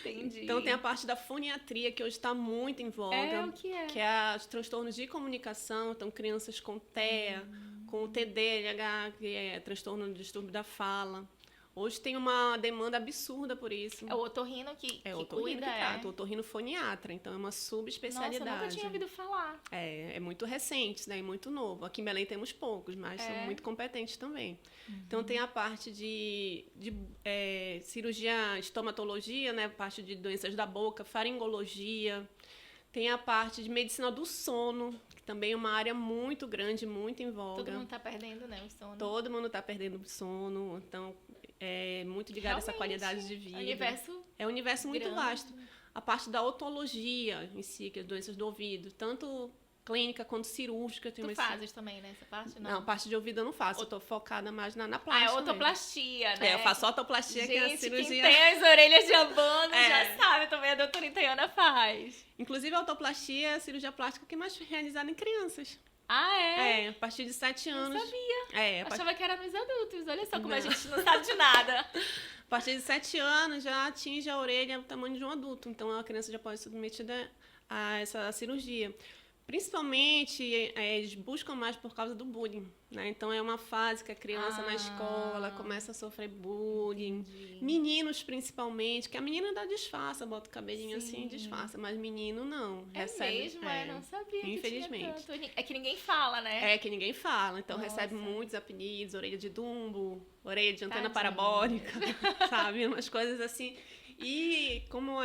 Entendi. Então tem a parte da foniatria, que hoje está muito em voga. O que é? Que é os transtornos de comunicação. Então, crianças com TEA, com o TDAH, que é transtorno de distúrbio da fala. Hoje tem uma demanda absurda por isso. É o otorrino que o otorrino cuida, que trata, o otorrinofoniatra. Então, é uma subespecialidade. Nossa, eu nunca tinha ouvido falar. É muito recente, né? E muito novo. Aqui em Belém temos poucos, mas são muito competentes também. Então, tem a parte de cirurgia, estomatologia, né? Parte de doenças da boca, faringologia. Tem a parte de medicina do sono, que também é uma área muito grande, muito em voga. Todo mundo está perdendo, né, o sono. Todo mundo está perdendo o sono. Então, é muito ligado a essa qualidade de vida. É um universo muito vasto. A parte da otologia em si, que é as doenças do ouvido, tanto clínica quanto cirúrgica. Tu fazes também, né? Essa parte não? Não, parte de ouvido eu não faço. Eu tô focada mais na Ah, plástica. é otoplastia, né? Eu faço otoplastia, que é a cirurgia. Quem tem as orelhas de abano já sabe também, a doutora Itaiana faz. Inclusive, a otoplastia é a cirurgia plástica que é mais realizada em crianças. Ah, é? A partir de 7 anos. Não sabia. Achava que era nos adultos. Olha só como não. A gente não sabe de nada. A partir de 7 anos já atinge a orelha o tamanho de um adulto. Então, a criança já pode ser submetida a essa cirurgia. Principalmente, eles buscam mais por causa do bullying, né? Então, é uma fase que a criança na escola começa a sofrer bullying. Entendi. Meninos, principalmente, que a menina ainda disfarça, bota o cabelinho assim e disfarça, mas menino não. Mesmo? Eu não sabia infelizmente. que tinha tanto. É que ninguém fala, né? É que ninguém fala, então recebe muitos apelidos, orelha de Dumbo, orelha de antena parabólica, sabe? Umas coisas assim. E como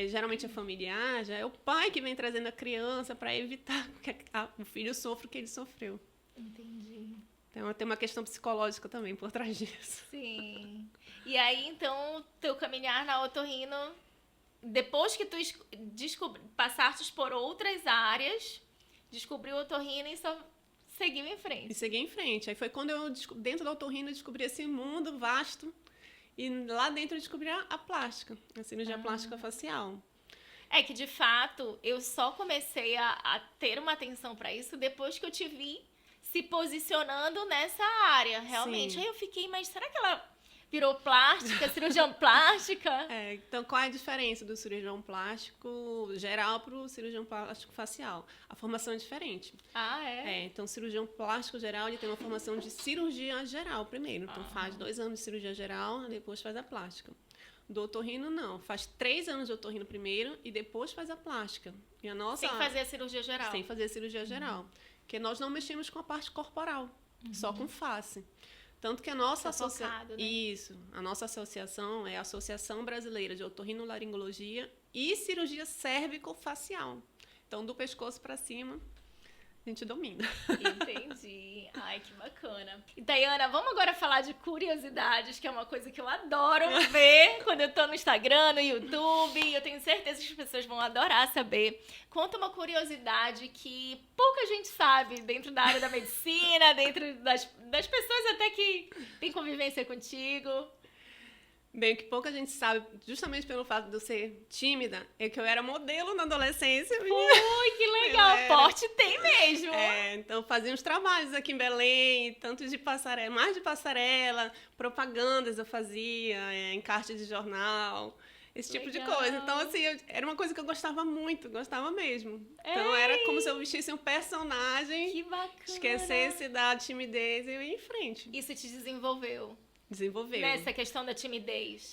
geralmente é familiar, já é o pai que vem trazendo a criança para evitar que o filho sofra o que ele sofreu. Entendi. Então tem uma questão psicológica também por trás disso. Sim. E aí, então, teu caminhar na otorrino, depois que tu passaste por outras áreas, descobriu o otorrino e só seguiu em frente. E segui em frente. Aí foi quando eu, dentro da otorrino, eu descobri esse mundo vasto. E lá dentro eu descobri a plástica, a cirurgia plástica facial. É que, de fato, eu só comecei a ter uma atenção para isso depois que eu te vi se posicionando nessa área, realmente. Sim. Aí eu fiquei, mas será que ela virou plástica, cirurgião plástica? Então, qual é a diferença do cirurgião plástico geral para o cirurgião plástico facial? A formação é diferente. Ah, é? Então, o cirurgião plástico geral, ele tem uma formação de cirurgia geral primeiro. Então, faz 2 anos de cirurgia geral, depois faz a plástica. Do otorrino, não. Faz 3 anos de otorrino primeiro e depois faz a plástica. E a nossa... Sem fazer a cirurgia geral. Sem fazer a cirurgia geral. Porque nós não mexemos com a parte corporal, só com face. Tanto que a nossa associação... Né? Isso. A nossa associação é a Associação Brasileira de Otorrinolaringologia e Cirurgia Cérvico-Facial. Então, do pescoço para cima, a gente domina. Entendi. Ai, que bacana. E, Tayana, vamos agora falar de curiosidades, que é uma coisa que eu adoro ver quando eu tô no Instagram, no YouTube. Eu tenho certeza que as pessoas vão adorar saber. Conta uma curiosidade que pouca gente sabe dentro da área da medicina, dentro das pessoas até que têm convivência contigo. Bem, o que pouca gente sabe, justamente pelo fato de eu ser tímida, é que eu era modelo na adolescência. Ui, que legal! Porte tem mesmo! Então fazia uns trabalhos aqui em Belém, tanto de passarela, mais de passarela, propagandas eu fazia, encarte de jornal, esse tipo de coisa. Então, assim, era uma coisa que eu gostava muito, gostava mesmo. Então, era como se eu vestisse um personagem, que bacana. Esquecesse da timidez e eu ia em frente. Isso te desenvolveu? Desenvolveu. Nessa questão da timidez.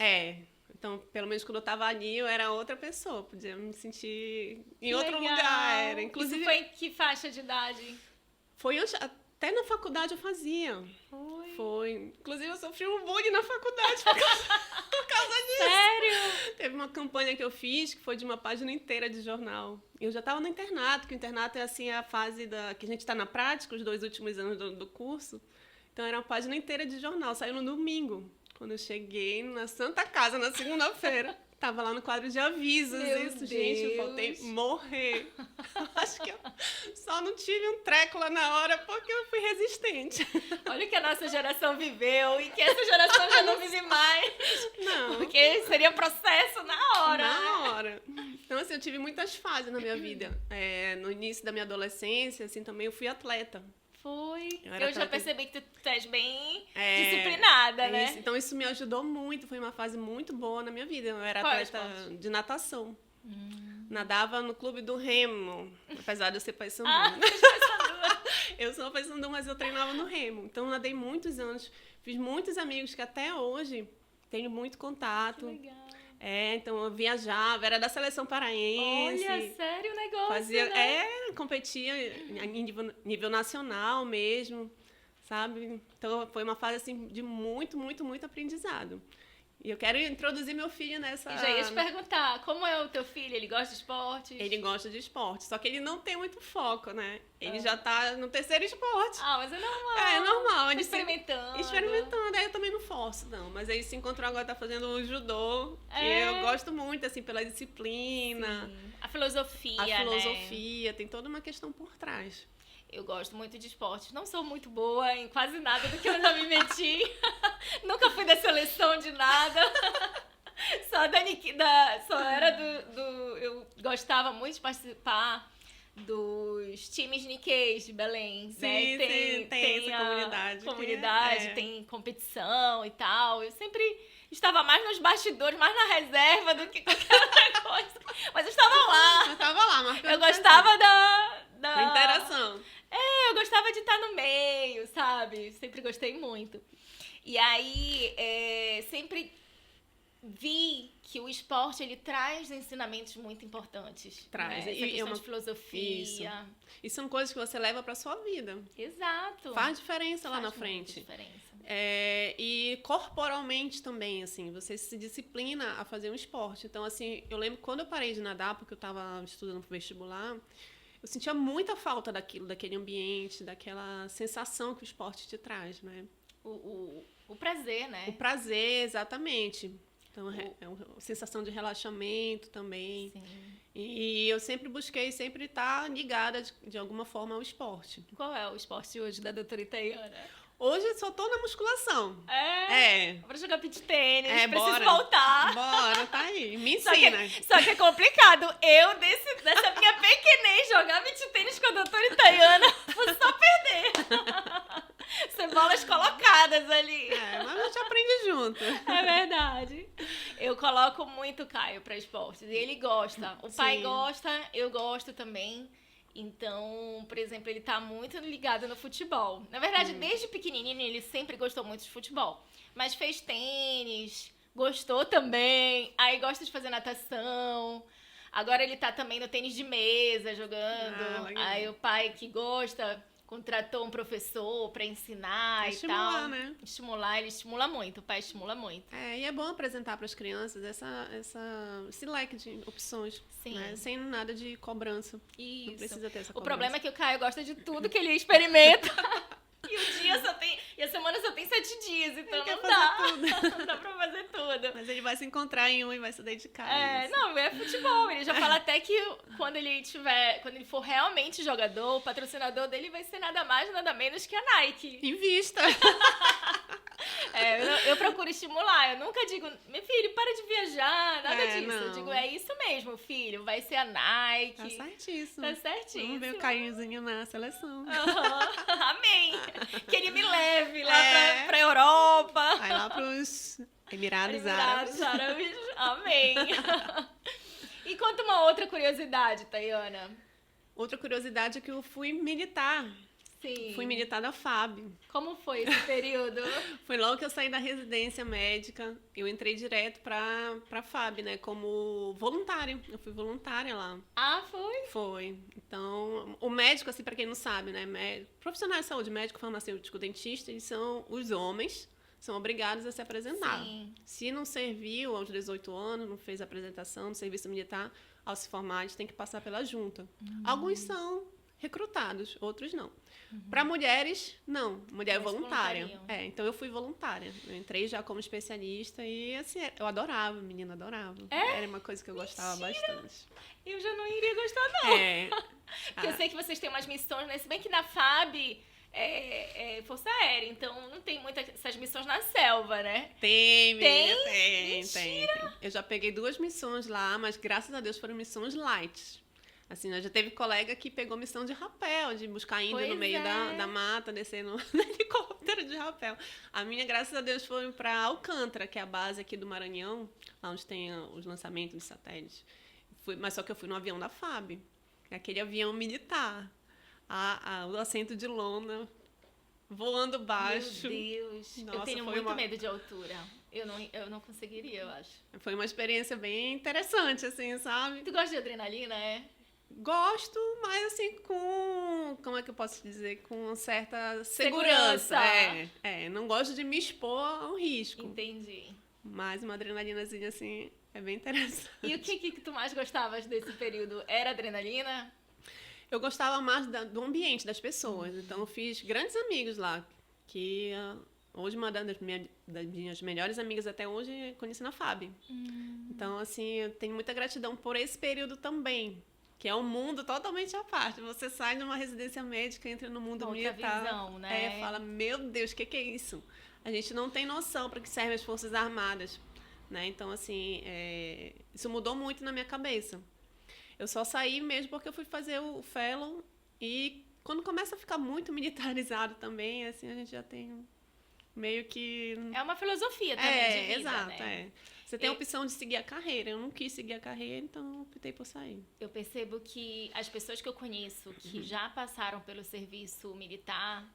Então, pelo menos quando eu tava ali, eu era outra pessoa. Podia me sentir em outro lugar. Inclusive... Isso foi em que faixa de idade? Foi até na faculdade eu fazia. Foi. Inclusive, eu sofri um bullying na faculdade por causa disso. Sério? Teve uma campanha que eu fiz, que foi de uma página inteira de jornal. Eu já estava no internato, que o internato é assim a fase que a gente está na prática, os 2 últimos anos do curso. Então, era uma página inteira de jornal. Saiu no domingo. Quando eu cheguei na Santa Casa, na segunda-feira, tava lá no quadro de avisos. Gente, eu faltei morrer. Acho que eu só não tive um treco lá na hora porque eu fui resistente. Olha o que a nossa geração viveu e que essa geração já não vive mais. Não. Porque seria processo na hora. Na hora. Então, assim, eu tive muitas fases na minha vida. No início da minha adolescência, assim, também eu fui atleta. Foi. Eu já percebi que tu és bem disciplinada, né? Então, isso me ajudou muito. Foi uma fase muito boa na minha vida. Eu era atleta de natação. Nadava no clube do Remo, apesar de eu ser paysandu. Eu sou paysandu, mas eu treinava no Remo. Então, eu nadei muitos anos. Fiz muitos amigos que até hoje tenho muito contato. Que legal. Então eu viajava, era da seleção paraense. Olha, sério o negócio, né? Competia em nível nacional mesmo, sabe? Então foi uma fase assim de muito, muito, muito aprendizado. E eu quero introduzir meu filho nessa... E já ia te perguntar, como é o teu filho? Ele gosta de esportes? Ele gosta de esporte, só que ele não tem muito foco, né? Ele já tá no terceiro esporte. Ah, mas é normal. É normal. Tá Ele experimentando. Experimentando, aí eu também não forço, não. Mas ele se encontrou agora, tá fazendo um judô, que É. eu gosto muito, assim, pela disciplina, Sim. A filosofia, a né? filosofia, tem toda uma questão por trás. Eu gosto muito de esportes. Não sou muito boa em quase nada do que eu já me meti. Nunca fui da seleção de nada. Só era eu gostava muito de participar dos times Nikkeis de Belém. Sim, né? tem essa comunidade. Comunidade, É. tem competição e tal. Eu sempre estava mais nos bastidores, mais na reserva do que qualquer outra coisa. Mas eu estava lá. Eu tava lá, marcando Eu gostava da interação. Eu gostava de estar no meio, sabe? Sempre gostei muito. E aí, sempre vi que o esporte, ele traz ensinamentos muito importantes. Traz. Né? Essa E questão uma- de filosofia. E são coisas que você leva pra sua vida. Exato. Faz diferença lá Faz na muita frente. diferença. E corporalmente também, assim, você se disciplina a fazer um esporte. Então, assim, eu lembro quando eu parei de nadar, porque eu estava estudando pro vestibular, eu sentia muita falta daquele ambiente, daquela sensação que o esporte te traz, né? O prazer, né? O prazer, exatamente. Então, é uma sensação de relaxamento também. Sim. E eu sempre busquei sempre estar ligada de alguma forma ao esporte. Qual é o esporte hoje da doutora Itaiana? Hoje eu só tô na musculação. É. Pra jogar beach tênis, É, preciso bora. voltar. Bora, tá aí. Me Só ensina. que é complicado. Eu, dessa minha pequenez, jogar beach tênis com a doutora Itaiana, vou só perder. Cebolas colocadas ali. Mas a gente aprende junto. É verdade. Eu coloco muito o Caio pra esportes. E ele gosta. O pai Sim. gosta, eu gosto também. Então, por exemplo, ele tá muito ligado no futebol. Na verdade, desde pequenininho, ele sempre gostou muito de futebol. Mas fez tênis, gostou também. Aí gosta de fazer natação. Agora ele tá também no tênis de mesa, jogando. Legal. Aí o pai que gosta contratou um professor pra ensinar e Estimular, tal. né? Estimular, ele estimula muito. O pai estimula muito. E é bom apresentar para as crianças esse leque de opções. Sim. Né? Sem nada de cobrança. Não Isso. precisa ter essa O cobrança. problema é que o Caio gosta de tudo que ele experimenta. E a semana só tem 7 dias, então Ele quer não fazer dá. tudo. Não dá pra fazer tudo. Mas ele vai se encontrar em um e vai se dedicar a isso. Não, é futebol. Ele já fala até que quando ele for realmente jogador, o patrocinador dele vai ser nada mais, nada menos que a Nike. Invista. Eu procuro estimular. Eu nunca digo, meu filho, para de viajar, nada disso. não. Eu digo, é isso mesmo, filho. Vai ser a Nike. Tá certíssimo. Tá certíssimo. Vamos ver o Caiozinho na seleção. Aham. Amém. Que ele me leve lá É. pra Europa. Vai lá pros Emirados Emirados Árabes. Árabes. Amém. E conta uma outra curiosidade, Tayana. Outra curiosidade é que eu fui militar. Sim. Fui militar da FAB. Como foi esse período? Foi logo que eu saí da residência médica, eu entrei direto pra FAB, né, como voluntária. Eu fui voluntária lá. Ah, foi? Foi. Então, o médico, assim, pra quem não sabe, né, profissionais de saúde, médico, farmacêutico, dentista, eles são os homens, são obrigados a se apresentar. Sim. Se não serviu aos 18 anos, não fez apresentação no serviço militar, ao se formar, eles têm que passar pela junta. Alguns são recrutados, outros não. Para mulheres, não. Mulher Eles voluntária. voluntariam. Então eu fui voluntária. Eu entrei já como especialista e assim, eu adorava, menina, adorava. Era uma coisa que eu gostava bastante. Eu já não iria gostar, não. Porque eu sei que vocês têm umas missões, né? Se bem que na FAB é Força Aérea, então não tem muitas essas missões na selva, né? Tem, menina, Tem? tem. Eu já peguei 2 missões lá, mas graças a Deus foram missões light. Assim, já teve colega que pegou missão de rapel, de buscar índio Pois no meio é. da mata, descer no helicóptero de rapel. A minha, graças a Deus, foi para Alcântara, que é a base aqui do Maranhão, lá onde tem os lançamentos de satélites. Mas só que eu fui no avião da FAB, aquele avião militar. O assento de lona, voando baixo. Meu Deus. Eu Nossa, tenho foi muito uma- medo de altura. Eu não conseguiria, eu acho. Foi uma experiência bem interessante, assim, sabe? Tu gosta de adrenalina, é? Gosto, mas assim, como é que eu posso dizer? Com certa Segurança. segurança. Não gosto de me expor a um risco. Entendi. Mas uma adrenalinazinha, assim, é bem interessante. E o que tu mais gostavas desse período? Era adrenalina? Eu gostava mais do ambiente, das pessoas. Então, eu fiz grandes amigos lá. Que hoje, uma das minhas melhores amigas até hoje, eu conheci na FAB. Então, assim, eu tenho muita gratidão por esse período também. Que é um mundo totalmente à parte. Você sai de uma residência médica, entra no mundo Outra militar. visão, né? Fala, meu Deus, o que é isso? A gente não tem noção para que servem as Forças Armadas. Né? Então, assim, isso mudou muito na minha cabeça. Eu só saí mesmo porque eu fui fazer o fellow e quando começa a ficar muito militarizado também, assim, a gente já tem meio que... É uma filosofia também de vida, exato, né? Você tem a opção de seguir a carreira. Eu não quis seguir a carreira, então optei por sair. Eu percebo que as pessoas que eu conheço que já passaram pelo serviço militar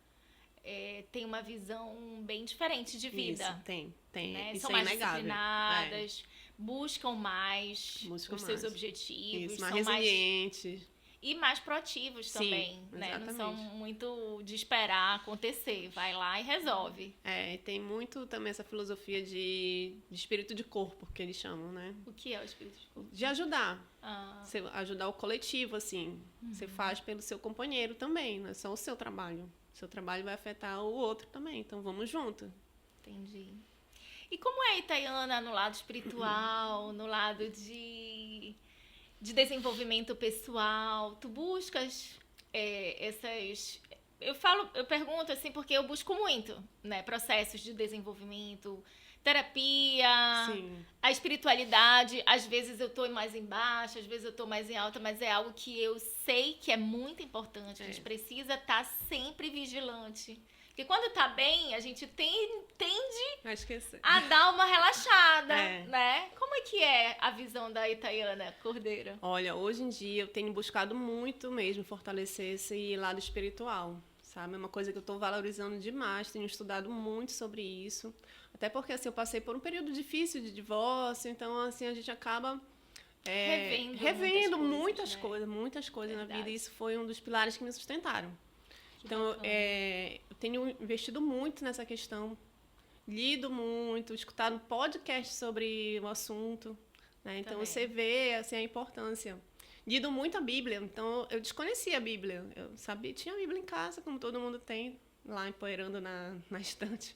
têm uma visão bem diferente de vida. Isso, tem. Né? Isso São é mais inegável. disciplinadas, buscam mais os seus objetivos, Isso, mais são resilientes. E mais proativos também, né? Não são muito de esperar acontecer. Vai lá e resolve. Tem muito também essa filosofia de espírito de corpo, que eles chamam, né? O que é o espírito de corpo? De ajudar. Você ajudar o coletivo, assim. Você faz pelo seu companheiro também, não é só o seu trabalho. O seu trabalho vai afetar o outro também, então vamos junto. Entendi. E como é a Itaiana no lado espiritual, no lado de desenvolvimento pessoal? Tu buscas essas... Eu pergunto assim porque eu busco muito, né? Processos de desenvolvimento, terapia, Sim. A espiritualidade. Às vezes eu tô mais embaixo, às vezes eu tô mais em alta, mas é algo que eu sei que é muito importante. A gente precisa estar sempre vigilante. Porque quando tá bem, a gente tende a dar uma relaxada, né? Como é que é a visão da Itaiana Cordeiro? Olha, hoje em dia eu tenho buscado muito mesmo fortalecer esse lado espiritual, sabe? É uma coisa que eu tô valorizando demais, tenho estudado muito sobre isso. Até porque, assim, eu passei por um período difícil de divórcio, então, assim, a gente acaba... revendo muitas coisas na vida, e isso foi um dos pilares que me sustentaram. Então, eu tenho investido muito nessa questão, lido muito, escutado podcast sobre o assunto, né? Então, você vê assim, a importância. Lido muito a Bíblia, então eu desconhecia a Bíblia. Eu sabia, tinha a Bíblia em casa, como todo mundo tem, lá empoeirando na estante.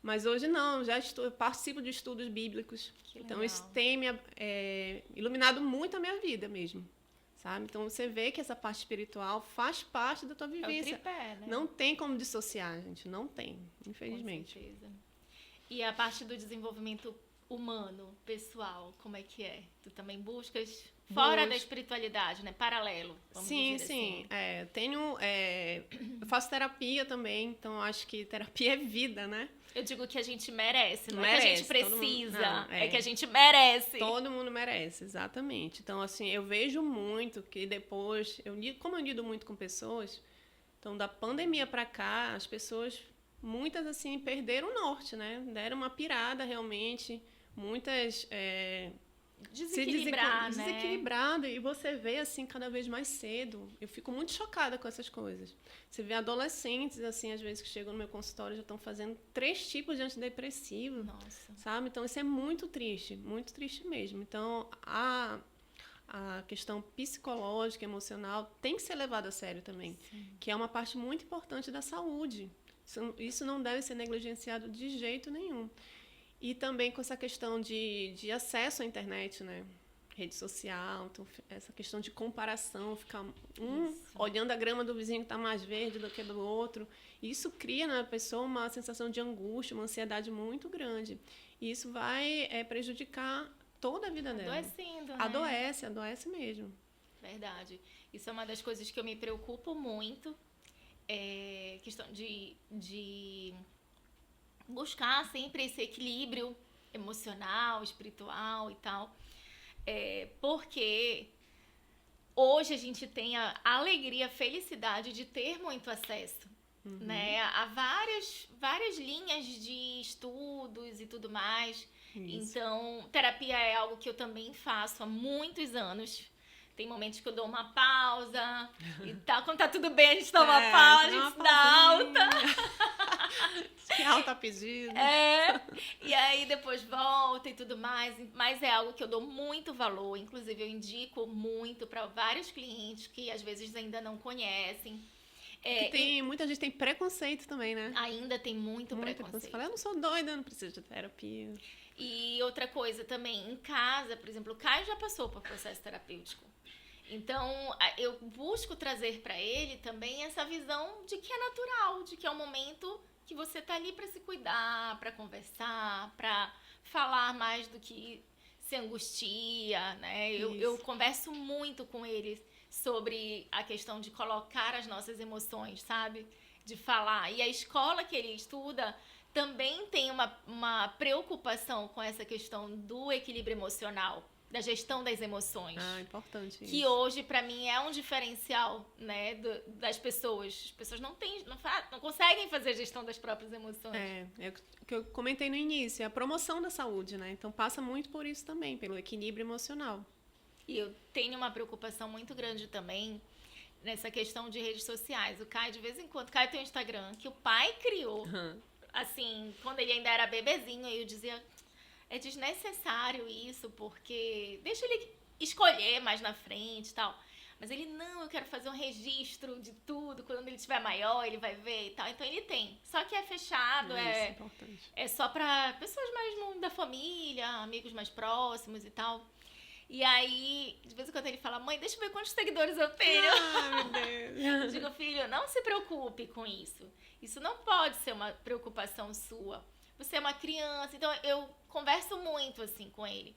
Mas hoje não, eu participo de estudos bíblicos. Então, isso tem iluminado muito a minha vida mesmo. Sabe? Então, você vê que essa parte espiritual faz parte da tua vivência. É o tripé, né? Não tem como dissociar, gente. Não tem, infelizmente. Com certeza. E a parte do desenvolvimento humano, pessoal, como é que é? Tu também buscas fora da espiritualidade, né? Paralelo, vamos dizer assim. Eu faço terapia também, então acho que terapia é vida, né? Eu digo que a gente merece, não é que a gente precisa, é que a gente merece. Todo mundo merece, exatamente. Então, assim, eu vejo muito que depois, como eu lido muito com pessoas, então da pandemia pra cá, as pessoas, muitas assim, perderam o norte, né? Deram uma pirada realmente, muitas... desequilibrado, e você vê assim cada vez mais cedo. Eu fico muito chocada com essas coisas. Você vê adolescentes assim, às vezes que chegam no meu consultório já estão fazendo 3 tipos de antidepressivo. Nossa. Sabe? Então isso é muito triste mesmo. Então a questão psicológica, emocional tem que ser levada a sério também. Sim. Que é uma parte muito importante da saúde. Isso não deve ser negligenciado de jeito nenhum. E também com essa questão de acesso à internet, né? Rede social, então, essa questão de comparação, ficar olhando a grama do vizinho que está mais verde do que do outro. Isso cria na pessoa uma sensação de angústia, uma ansiedade muito grande. E isso vai prejudicar toda a vida dela. Adoecendo, né? Adoece mesmo. Verdade. Isso é uma das coisas que eu me preocupo muito. Questão de buscar sempre esse equilíbrio emocional, espiritual e tal. Porque hoje a gente tem a alegria, a felicidade de ter muito acesso, né? A várias linhas de estudos e tudo mais. Isso. Então, terapia é algo que eu também faço há muitos anos. Tem momentos que eu dou uma pausa e tal. Quando tá tudo bem, a gente toma uma pausa, a gente dá alta. Que alta pedido. E aí depois volta e tudo mais, mas é algo que eu dou muito valor, inclusive eu indico muito para vários clientes que às vezes ainda não conhecem. Muita gente tem preconceito também, né? Ainda tem muito preconceito. Fala, eu não sou doida, eu não preciso de terapia. E outra coisa também, em casa, por exemplo, o Caio já passou por processo terapêutico. Então, eu busco trazer para ele também essa visão de que é natural, de que é um momento que você tá ali para se cuidar, para conversar, para falar mais do que se angustia, né? Eu converso muito com ele sobre a questão de colocar as nossas emoções, sabe? De falar. E a escola que ele estuda também tem uma preocupação com essa questão do equilíbrio emocional, da gestão das emoções. Importante isso. Que hoje, pra mim, é um diferencial, né, das pessoas. As pessoas não conseguem fazer gestão das próprias emoções. É o que eu comentei no início, é a promoção da saúde, né? Então passa muito por isso também, pelo equilíbrio emocional. E eu tenho uma preocupação muito grande também nessa questão de redes sociais. O Caio, de vez em quando, o Caio tem um Instagram que o pai criou. Assim, quando ele ainda era bebezinho, eu dizia, é desnecessário isso, porque deixa ele escolher mais na frente e tal. Mas ele, não, eu quero fazer um registro de tudo, quando ele estiver maior, ele vai ver e tal. Então ele tem. Só que é fechado, é só pra pessoas mais da família, amigos mais próximos e tal. E aí, de vez em quando ele fala, mãe, deixa eu ver quantos seguidores eu tenho. Meu Deus. Eu digo, filho, não se preocupe com isso. Isso não pode ser uma preocupação sua. Você é uma criança. Então, eu converso muito, assim, com ele.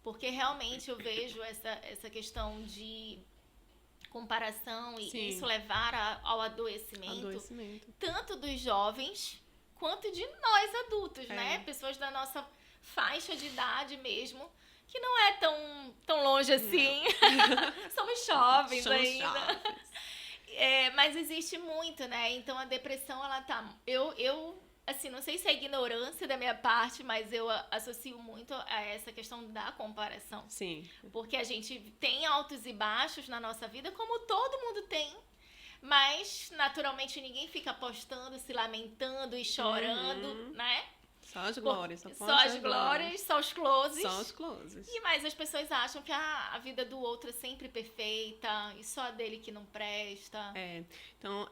Porque, realmente, eu vejo essa questão de comparação e isso levar ao adoecimento. Tanto dos jovens, quanto de nós adultos, né? Pessoas da nossa faixa de idade mesmo, que não é tão longe assim. Somos jovens ainda. Mas existe muito, né? Então a depressão, ela tá... Eu assim, não sei se é ignorância da minha parte, mas eu associo muito a essa questão da comparação. Sim. Porque a gente tem altos e baixos na nossa vida, como todo mundo tem. Mas, naturalmente, ninguém fica postando, se lamentando e chorando, né? Só as glórias. Só as glórias, só os closes. Só os closes. Mas as pessoas acham que a vida do outro é sempre perfeita e só a dele que não presta. Então,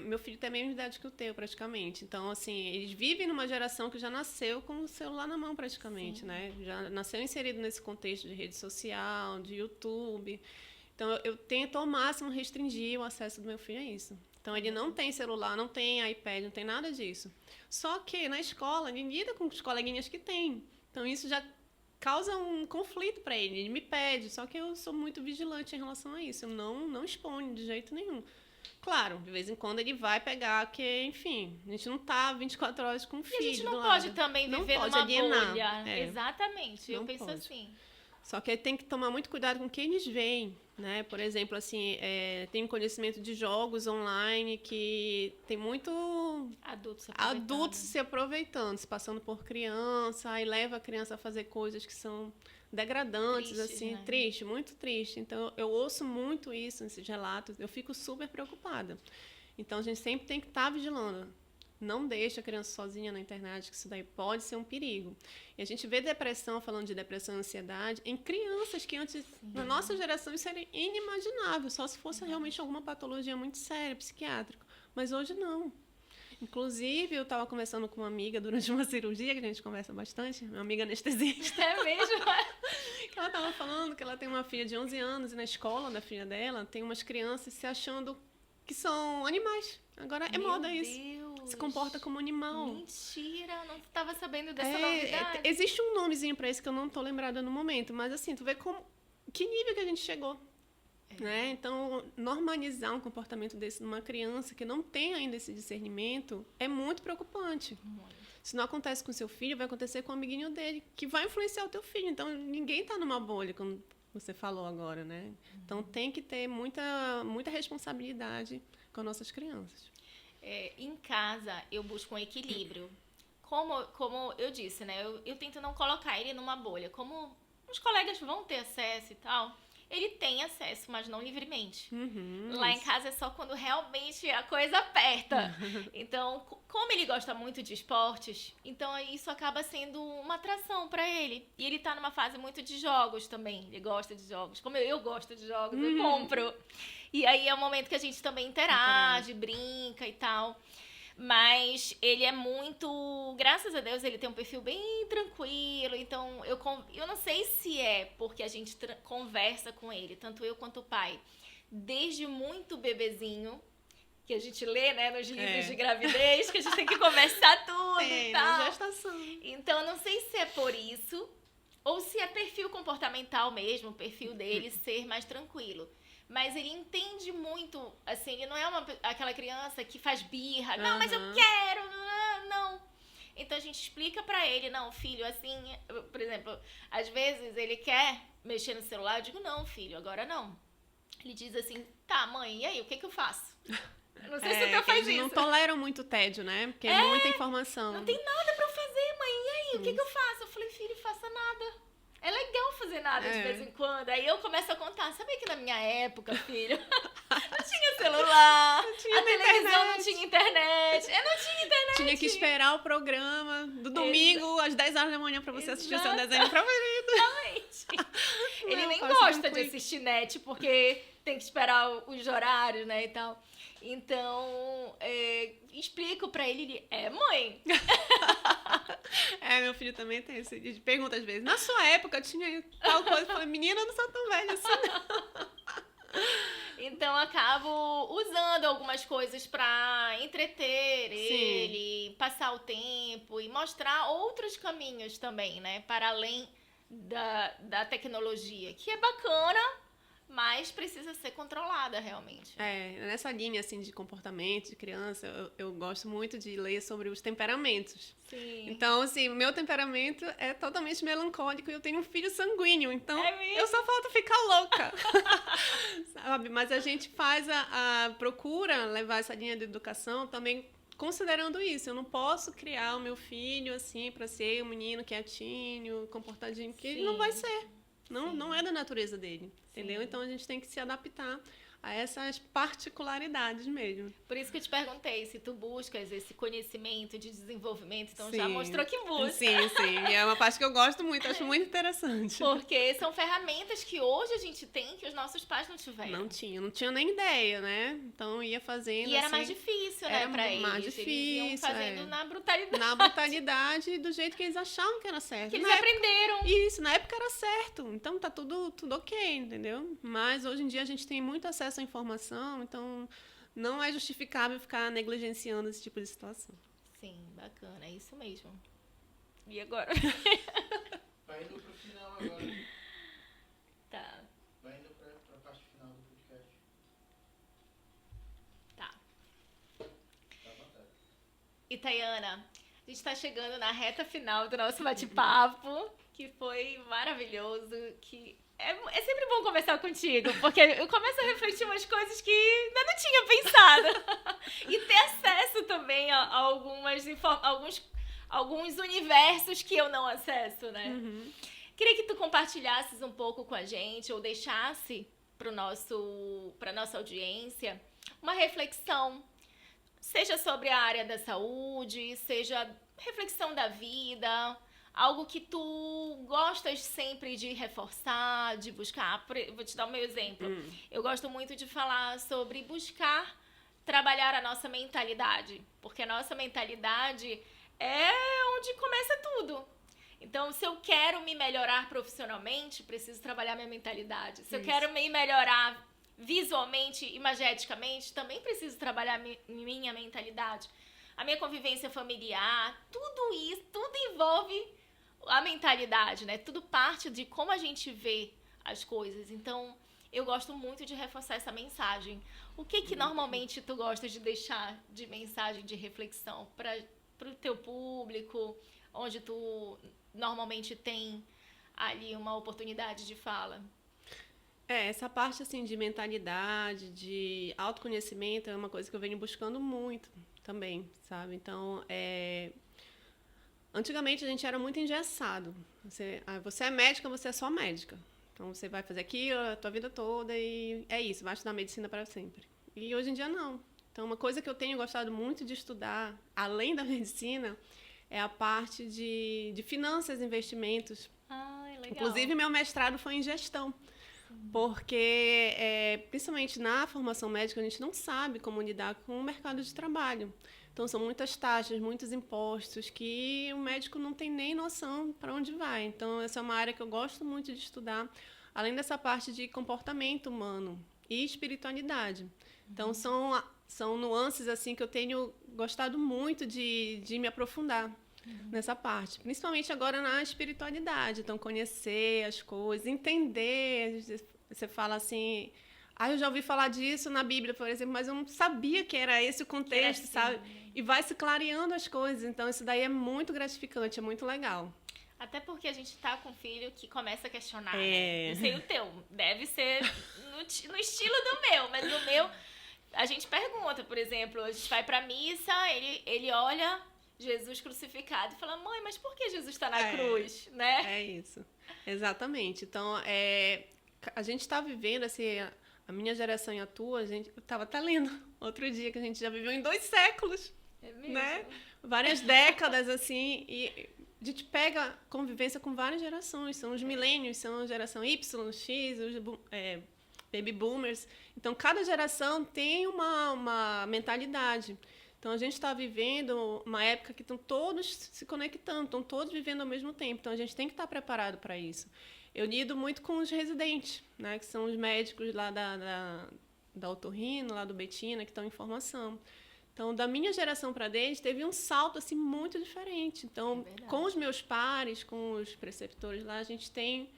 meu filho tem a mesma idade que o teu, praticamente. Então, assim, eles vivem numa geração que já nasceu com o celular na mão, praticamente, né? Já nasceu inserido nesse contexto de rede social, de YouTube. Então, eu tento ao máximo restringir o acesso do meu filho a isso. Então, ele não tem celular, não tem iPad, não tem nada disso. Só que na escola, ele lida com os coleguinhas que tem. Então, isso já causa um conflito para ele. Ele me pede, só que eu sou muito vigilante em relação a isso. Eu não exponho de jeito nenhum. Claro, de vez em quando ele vai pegar, porque, enfim, a gente não tá 24 horas com o filho. E a gente não pode também viver numa bolha. Exatamente, eu penso assim. Só que tem que tomar muito cuidado com o que eles veem, né? Por exemplo, assim, tem conhecimento de jogos online que tem muito adultos se aproveitando, se passando por criança, aí leva a criança a fazer coisas que são degradantes, assim, né? Triste, muito triste. Então, eu ouço muito isso nesses relatos, eu fico super preocupada. Então, a gente sempre tem que estar vigilando. Não deixe a criança sozinha na internet, que isso daí pode ser um perigo. E a gente vê depressão, falando de depressão e ansiedade, em crianças que antes, na nossa geração, isso era inimaginável, só se fosse realmente alguma patologia muito séria, psiquiátrica. Mas hoje não. Inclusive, eu estava conversando com uma amiga durante uma cirurgia, que a gente conversa bastante, uma amiga anestesista. É mesmo? Que ela estava falando que ela tem uma filha de 11 anos e na escola da filha dela tem umas crianças se achando que são animais. Agora é moda isso. Se comporta como animal. Mentira, não estava sabendo dessa novidade. Existe um nomezinho para isso que eu não estou lembrada no momento, mas assim, tu vê que nível que a gente chegou. Né? Então, normalizar um comportamento desse numa criança que não tem ainda esse discernimento é muito preocupante. Se não acontece com seu filho, vai acontecer com o amiguinho dele, que vai influenciar o teu filho. Então, ninguém está numa bolha, como você falou agora, né? Então, tem que ter muita responsabilidade com nossas crianças. Em casa, eu busco um equilíbrio. Como eu disse, né? Eu tento não colocar ele numa bolha. Como os colegas vão ter acesso e tal, ele tem acesso, mas não livremente. Uhum, Lá em isso. casa é só quando realmente a coisa aperta. Então, como ele gosta muito de esportes, então isso acaba sendo uma atração pra ele. E ele tá numa fase muito de jogos também. Ele gosta de jogos. Como eu gosto de jogos, eu compro. E aí é o momento que a gente também interage, brinca e tal. Mas ele é muito. Graças a Deus, ele tem um perfil bem tranquilo. Então, eu não sei se é porque a gente conversa com ele, tanto eu quanto o pai, desde muito bebezinho, que a gente lê, né, nos livros de gravidez, que a gente tem que conversar tudo e Na tal. gestação. Então, eu não sei se é por isso ou se é perfil comportamental mesmo, o perfil dele ser mais tranquilo. Mas ele entende muito, assim, ele não é aquela criança que faz birra. Não, mas eu quero, não. Então a gente explica pra ele, não, filho, assim, por exemplo, às vezes ele quer mexer no celular, eu digo, não, filho, agora não. Ele diz assim, tá, mãe, e aí, o que que eu faço? Eu não sei se o teu faz Eles isso. não toleram muito tédio, né? Porque é muita informação. Não tem nada pra eu fazer, mãe, e aí, o que que eu faço? Eu falei, filho, faça nada. É legal fazer nada de vez em quando. Aí eu começo a contar. Sabe que na minha época, filho, não tinha celular, Não tinha a televisão internet. não tinha internet. Não tinha internet. Tinha que esperar o programa do domingo, às 10 horas da manhã, pra você assistir o seu desenho favorito. Exatamente. Ele Não, nem faço gosta um de quick. assistir net, porque tem que esperar os horários, né, e tal. Então, explico pra ele, mãe. Meu filho também tem esse. Ele pergunta às vezes, na sua época tinha tal coisa. Eu falo, menina, eu não sou tão velha assim, não. Então, acabo usando algumas coisas pra entreter ele, passar o tempo e mostrar outros caminhos também, né? Para além da tecnologia, que é bacana, mas precisa ser controlada realmente. Nessa linha assim de comportamento de criança, eu gosto muito de ler sobre os temperamentos. Sim. Então, assim, o meu temperamento é totalmente melancólico e eu tenho um filho sanguíneo, então eu só falta ficar louca. Sabe? Mas a gente faz procura levar essa linha de educação também considerando isso. Eu não posso criar o meu filho assim para ser um menino quietinho, comportadinho, porque ele não vai ser. Não é da natureza dele, entendeu? Então a gente tem que se adaptar a essas particularidades mesmo. Por isso que eu te perguntei se tu buscas esse conhecimento de desenvolvimento, então Sim. já mostrou que busca. Sim. E é uma parte que eu gosto muito, acho muito interessante. Porque são ferramentas que hoje a gente tem que os nossos pais não tiveram. Não tinha nem ideia, né? Então ia fazendo E era assim, mais difícil, né, pra eles. mais difícil, Eles iam fazendo na brutalidade. na brutalidade e do jeito que eles achavam que era certo. Que eles Na aprenderam. Isso, na época era certo. Então tá tudo ok, entendeu? Mas hoje em dia a gente tem muito acesso à informação, então não é justificável ficar negligenciando esse tipo de situação. Sim, bacana, é isso mesmo. E agora? Vai indo pro final agora. Tá, Vai indo pra parte final do podcast. tá. Tá à vontade. E Tayana, a gente tá chegando na reta final do nosso bate-papo, que foi maravilhoso, que é sempre bom conversar contigo, porque eu começo a refletir umas coisas que ainda não tinha pensado. E ter acesso também a alguns universos que eu não acesso, né? Queria que tu compartilhasses um pouco com a gente, ou deixasse pra nossa audiência uma reflexão, seja sobre a área da saúde, seja reflexão da vida, algo que tu gostas sempre de reforçar, de buscar. Vou te dar o meu exemplo. Eu gosto muito de falar sobre buscar trabalhar a nossa mentalidade, porque a nossa mentalidade é onde começa tudo. Então, se eu quero me melhorar profissionalmente, preciso trabalhar minha mentalidade. Se eu quero me melhorar visualmente, imageticamente, também preciso trabalhar minha mentalidade. A minha convivência familiar, tudo isso, tudo envolve a mentalidade, né? Tudo parte de como a gente vê as coisas. Então, eu gosto muito de reforçar essa mensagem. O que normalmente tu gosta de deixar de mensagem, de reflexão para o teu público, onde tu normalmente tem ali uma oportunidade de fala? Essa parte assim de mentalidade, de autoconhecimento é uma coisa que eu venho buscando muito também, sabe? Então, antigamente a gente era muito engessado. Você é médica, você é só médica. Então, você vai fazer aquilo a tua vida toda e é isso, vai estudar medicina para sempre. E hoje em dia, não. Então, uma coisa que eu tenho gostado muito de estudar, além da medicina, é a parte de finanças e investimentos. Ai, legal. Inclusive, meu mestrado foi em gestão. Porque, principalmente na formação médica, a gente não sabe como lidar com o mercado de trabalho. Então, são muitas taxas, muitos impostos que o médico não tem nem noção para onde vai. Então, essa é uma área que eu gosto muito de estudar, além dessa parte de comportamento humano e espiritualidade. Então, são nuances assim que eu tenho gostado muito de me aprofundar nessa parte. Principalmente agora na espiritualidade. Então, conhecer as coisas, entender. Você fala assim... eu já ouvi falar disso na Bíblia, por exemplo, mas eu não sabia que era esse o contexto, assim, sabe? E vai se clareando as coisas. Então, isso daí é muito gratificante, é muito legal. Até porque a gente tá com um filho que começa a questionar, né? Não sei o teu, deve ser no estilo do meu, mas no meu, a gente pergunta, por exemplo, a gente vai pra missa, ele olha Jesus crucificado e fala, mãe, mas por que Jesus tá na cruz, né? É isso, exatamente. Então, a gente tá vivendo, assim, a minha geração e a tua, eu tava até lendo outro dia que a gente já viveu em 2 séculos, né? Várias décadas, assim, e a gente pega convivência com várias gerações. São os milênios, são a geração Y, X, os baby boomers. Então, cada geração tem uma mentalidade. Então, a gente está vivendo uma época que estão todos se conectando, estão todos vivendo ao mesmo tempo. Então, a gente tem que estar preparado para isso. Eu lido muito com os residentes, né, que são os médicos lá da Otorrino, lá do Betina, que estão em formação. Então, da minha geração para deles, teve um salto assim, muito diferente. Então, com os meus pares, com os preceptores lá, a gente tem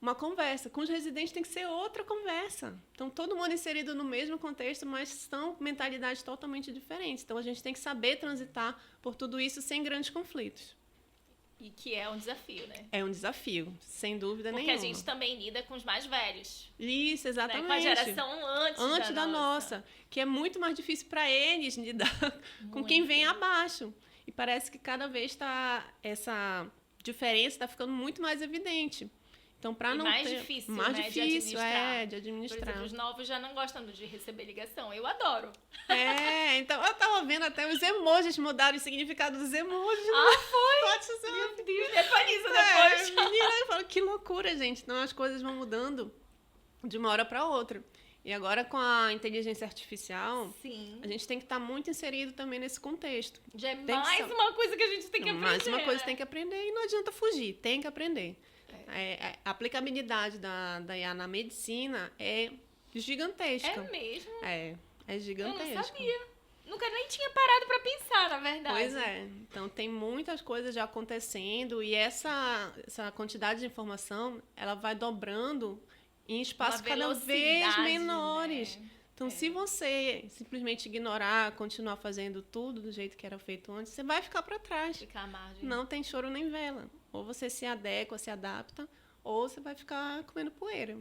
uma conversa. Com os residentes tem que ser outra conversa. Então, todo mundo inserido no mesmo contexto, mas são mentalidades totalmente diferentes. Então, a gente tem que saber transitar por tudo isso sem grandes conflitos. E que é um desafio, né? É um desafio, sem dúvida nenhuma. nenhuma. Porque a gente também lida com os mais velhos. Isso, exatamente. Né? Com a geração antes da nossa. Que é muito mais difícil para eles lidar com quem vem abaixo. E parece que cada vez essa diferença está ficando muito mais evidente. Então, para não mais ter... difícil, mais né, difícil, de administrar. Por exemplo, os novos já não gostam de receber ligação. Eu adoro. Então, eu tava vendo até os emojis, mudaram o significado dos emojis. Foi? Meu Deus, depois isso, depois. Menina, eu falo, que loucura, gente. Então, as coisas vão mudando de uma hora para outra. E agora, com a inteligência artificial, sim, a gente tem que estar muito inserido também nesse contexto. Já é mais uma coisa que a gente tem que aprender. Mais uma coisa que tem que aprender e não adianta fugir, tem que aprender. A aplicabilidade da IA na medicina é gigantesca. É mesmo? É gigantesca. Eu não sabia. Nunca nem tinha parado para pensar, na verdade. Pois é. Então, tem muitas coisas já acontecendo e essa quantidade de informação, ela vai dobrando em espaços cada vez menores. Né? Então, se você simplesmente ignorar, continuar fazendo tudo do jeito que era feito antes, você vai ficar para trás. Ficar à margem. Não tem choro nem vela. Ou você se adequa, se adapta, ou você vai ficar comendo poeira.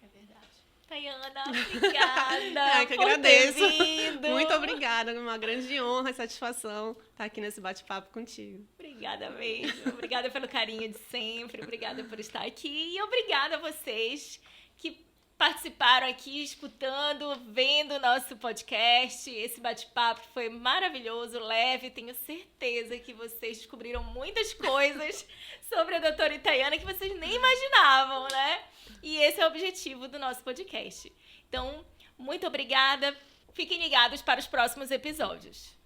É verdade. Tayana, obrigada. Que agradeço. Por ter vindo. Muito obrigada. Uma grande honra e satisfação estar aqui nesse bate-papo contigo. Obrigada mesmo. Obrigada pelo carinho de sempre. Obrigada por estar aqui. E obrigada a vocês que participaram aqui, escutando, vendo o nosso podcast. Esse bate-papo foi maravilhoso, leve. Tenho certeza que vocês descobriram muitas coisas sobre a doutora Tayana que vocês nem imaginavam, né? E esse é o objetivo do nosso podcast. Então, muito obrigada. Fiquem ligados para os próximos episódios.